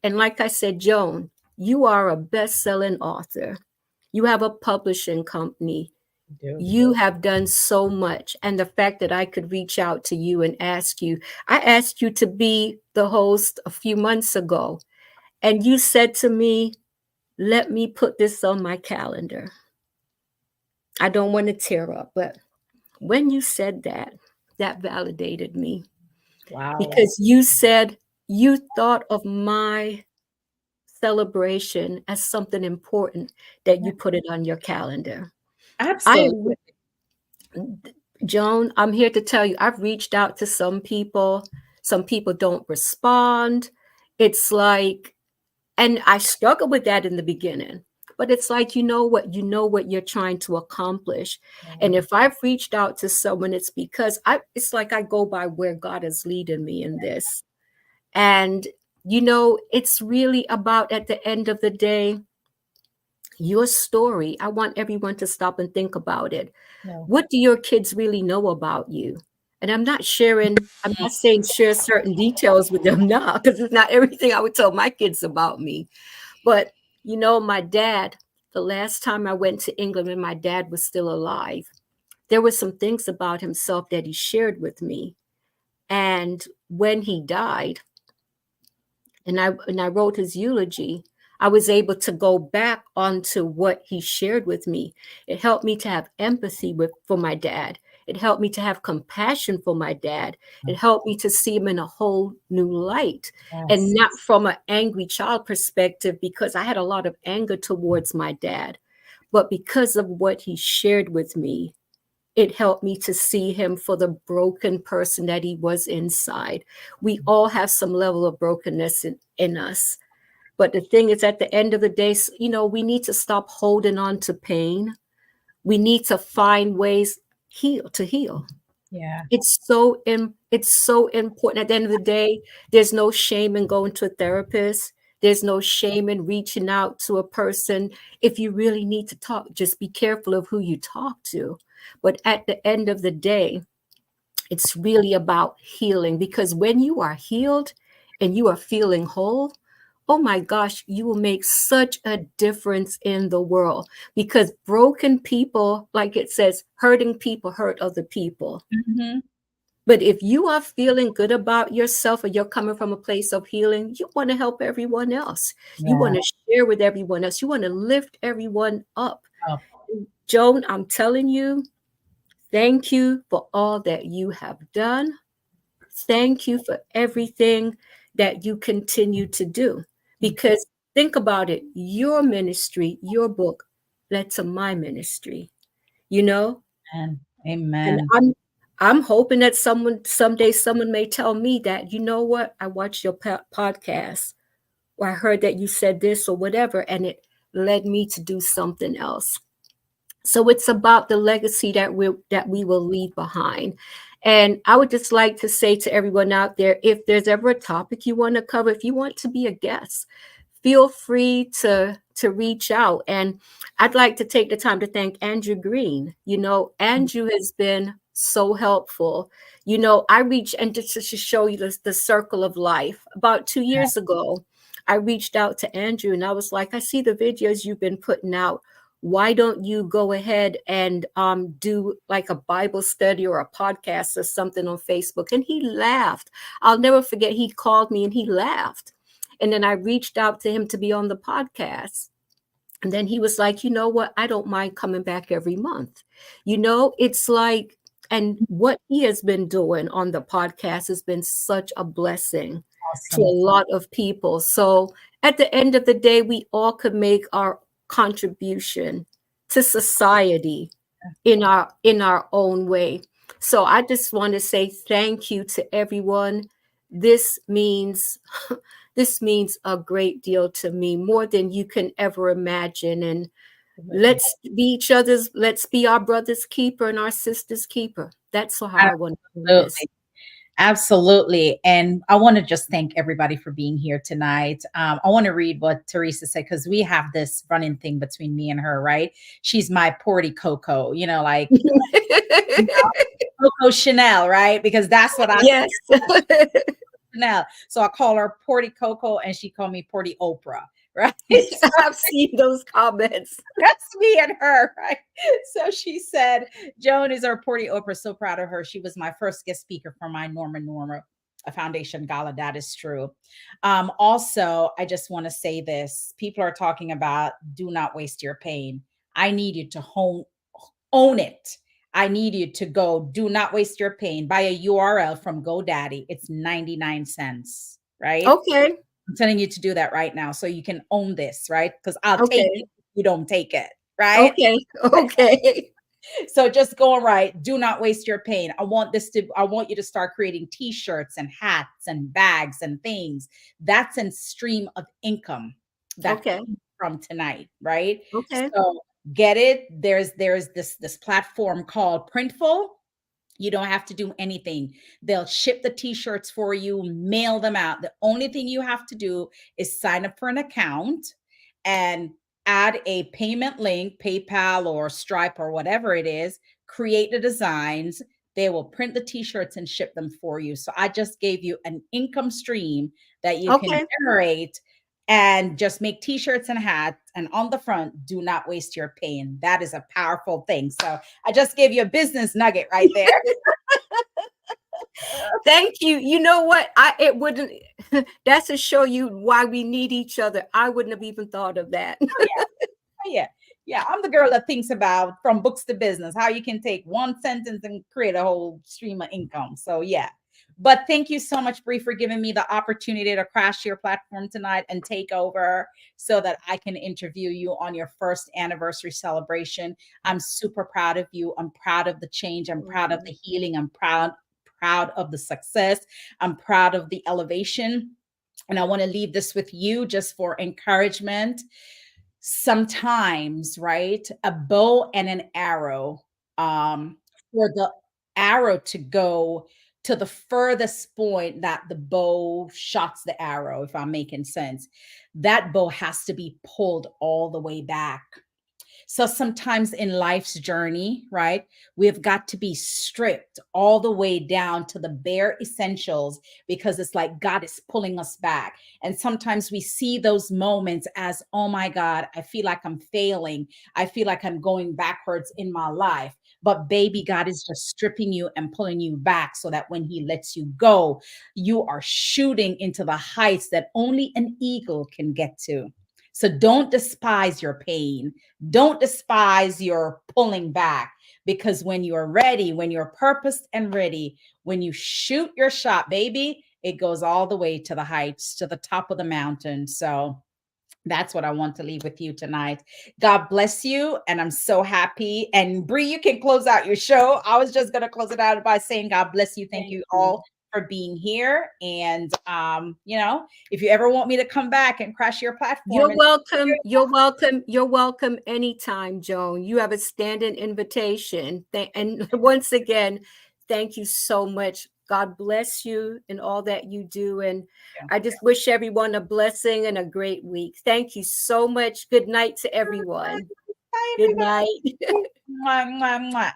[SPEAKER 1] And like I said, Joan, you are a best-selling author. You have a publishing company.
[SPEAKER 2] Do.
[SPEAKER 1] You have done so much. And the fact that I could reach out to you and I asked you to be the host a few months ago. And you said to me, let me put this on my calendar. I don't want to tear up, but when you said that, that validated me
[SPEAKER 2] Wow.
[SPEAKER 1] because you said you thought of my celebration as something important that
[SPEAKER 2] Yeah,
[SPEAKER 1] you put it on your calendar. I,
[SPEAKER 2] absolutely.
[SPEAKER 1] Joan, I'm here to tell you, I've reached out to some people. Some people don't respond. It's like, and I struggled with that in the beginning. But it's like you know what you're trying to accomplish.
[SPEAKER 2] Yeah.
[SPEAKER 1] And if I've reached out to someone, it's because it's like I go by where God is leading me in this. And it's really about at the end of the day, your story. I want everyone to stop and think about it.
[SPEAKER 2] No.
[SPEAKER 1] What do your kids really know about you? And I'm not saying share certain details with them now, because it's not everything I would tell my kids about me. But my dad, the last time I went to England when my dad was still alive, there were some things about himself that he shared with me. And when he died, and I wrote his eulogy, I was able to go back onto what he shared with me. It helped me to have empathy for my dad. It helped me to have compassion for my dad. It helped me to see him in a whole new light, and
[SPEAKER 2] Yes.
[SPEAKER 1] not from an angry child perspective, because I had a lot of anger towards my dad. But because of what he shared with me, it helped me to see him for the broken person that he was inside. We all have some level of brokenness in us. But the thing is, at the end of the day, we need to stop holding on to pain. We need to find ways to heal.
[SPEAKER 2] Yeah.
[SPEAKER 1] It's so important. At the end of the day, there's no shame in going to a therapist. There's no shame in reaching out to a person. If you really need to talk, just be careful of who you talk to. But at the end of the day, it's really about healing, because when you are healed and you are feeling whole, oh my gosh, you will make such a difference in the world, because broken people, like it says, hurting people hurt other people.
[SPEAKER 2] Mhm.
[SPEAKER 1] But if you are feeling good about yourself and you're coming from a place of healing, you want to help everyone else. You
[SPEAKER 2] Yeah.
[SPEAKER 1] want to share with everyone else. You want to lift everyone up.
[SPEAKER 2] Oh,
[SPEAKER 1] Joan, I'm telling you, thank you for all that you have done. Thank you for everything that you continue to do. Because think about it, your ministry, your book led to my ministry, you know?
[SPEAKER 2] amen.
[SPEAKER 1] And
[SPEAKER 2] Amen.
[SPEAKER 1] I'm hoping that someday someone may tell me that, you know what, I watched your podcast, or I heard that you said this or whatever, and it led me to do something else. So it's about the legacy that we will leave behind. And I would just like to say to everyone out there, if there's ever a topic you want to cover, if you want to be a guest, feel free to reach out. And I'd like to take the time to thank Andrew Green. Andrew has been so helpful. I reached, and just to show you the circle of life, about 2 years ago, I reached out to Andrew and I was like, I see the videos you've been putting out. Why don't you go ahead and do like a Bible study or a podcast or something on Facebook? And he laughed. I'll never forget, he called me and he laughed. And then I reached out to him to be on the podcast. And then he was like, you know what? I don't mind coming back every month. It's like, and what he has been doing on the podcast has been such a blessing to
[SPEAKER 2] Awesome.
[SPEAKER 1] a lot of people. So at the end of the day, we all could make our contribution to society in our own way. So I just want to say thank you to everyone. This means this means a great deal to me, more than you can ever imagine. And
[SPEAKER 2] Absolutely.
[SPEAKER 1] let's be our brother's keeper and our sister's keeper. That's how I want to do this.
[SPEAKER 2] Absolutely. Absolutely. And I want to just thank everybody for being here tonight. I want to read what Teresa said, because we have this running thing between me and her, right? She's my Porty Coco, like you know, Coco Chanel, right? Because that's what I
[SPEAKER 1] Yes.
[SPEAKER 2] Chanel. So I call her Porty Coco and she called me Porty Oprah, right? So
[SPEAKER 1] I've seen those comments.
[SPEAKER 2] that's me and her, right? So she said, Joan is our Porty Oprah. So proud of her. She was my first guest speaker for my Norma a foundation gala. That is true. Also, I just want to say this. People are talking about do not waste your pain. I need you to own it. I need you to go, do not waste your pain. Buy a URL from GoDaddy. It's 99 cents, right?
[SPEAKER 1] Okay.
[SPEAKER 2] I'm telling you to do that right now so you can own this, right? Because I'll take
[SPEAKER 1] Okay.
[SPEAKER 2] it if you don't take it, right?
[SPEAKER 1] Okay. Okay.
[SPEAKER 2] So just go and write, do not waste your pain. I want you to start creating t-shirts and hats and bags and things. That's a stream of income that
[SPEAKER 1] Okay.
[SPEAKER 2] comes from tonight, right?
[SPEAKER 1] Okay.
[SPEAKER 2] So get it. There's this platform called Printful. You don't have to do anything. They'll ship the t-shirts for you, mail them out. The only thing you have to do is sign up for an account and add a payment link, PayPal or Stripe or whatever it is, create the designs. They will print the t-shirts and ship them for you. So I just gave you an income stream that you can
[SPEAKER 1] Okay.
[SPEAKER 2] generate and just make t-shirts and hats. And on the front, do not waste your pain. That is a powerful thing. So I just gave you a business nugget right there.
[SPEAKER 1] Thank you. You know what? It wouldn't that's to show you why we need each other. I wouldn't have even thought of that.
[SPEAKER 2] Yeah. Yeah. I'm the girl that thinks about from books to business, how you can take one sentence and create a whole stream of income. So, yeah. But thank you so much, Bree, for giving me the opportunity to crash your platform tonight and take over so that I can interview you on your first anniversary celebration. I'm super proud of you. I'm proud of the change. I'm proud of the healing. I'm proud of the success. I'm proud of the elevation. And I want to leave this with you just for encouragement. Sometimes, right, a bow and an arrow, for the arrow to go to the furthest point that the bow shots the arrow, if I'm making sense, that bow has to be pulled all the way back. So sometimes in life's journey, right, we've got to be stripped all the way down to the bare essentials because it's like God is pulling us back. And sometimes we see those moments as, oh my God, I feel like I'm failing. I feel like I'm going backwards in my life. But baby, God is just stripping you and pulling you back so that when He lets you go, you are shooting into the heights that only an eagle can get to. So don't despise your pain. Don't despise your pulling back because when you're ready, when you're purposed and ready, when you shoot your shot, baby, it goes all the way to the heights, to the top of the mountain. So that's what I want to leave with you tonight. God bless you. And I'm so happy. And Bree, you can close out your show. I was just going to close it out by saying, God bless you. Thank you all for being here. And, if you ever want me to come back and crash your platform.
[SPEAKER 1] You're welcome. You're welcome. You're welcome anytime, Joan. You have a standing invitation. And once again, thank you so much. God bless you and all that you do. And I just wish everyone a blessing and a great week. Thank you so much. Good night to everyone.
[SPEAKER 2] Bye,
[SPEAKER 1] Good
[SPEAKER 2] everybody.
[SPEAKER 1] night.
[SPEAKER 2] Mwah, mwah, mwah.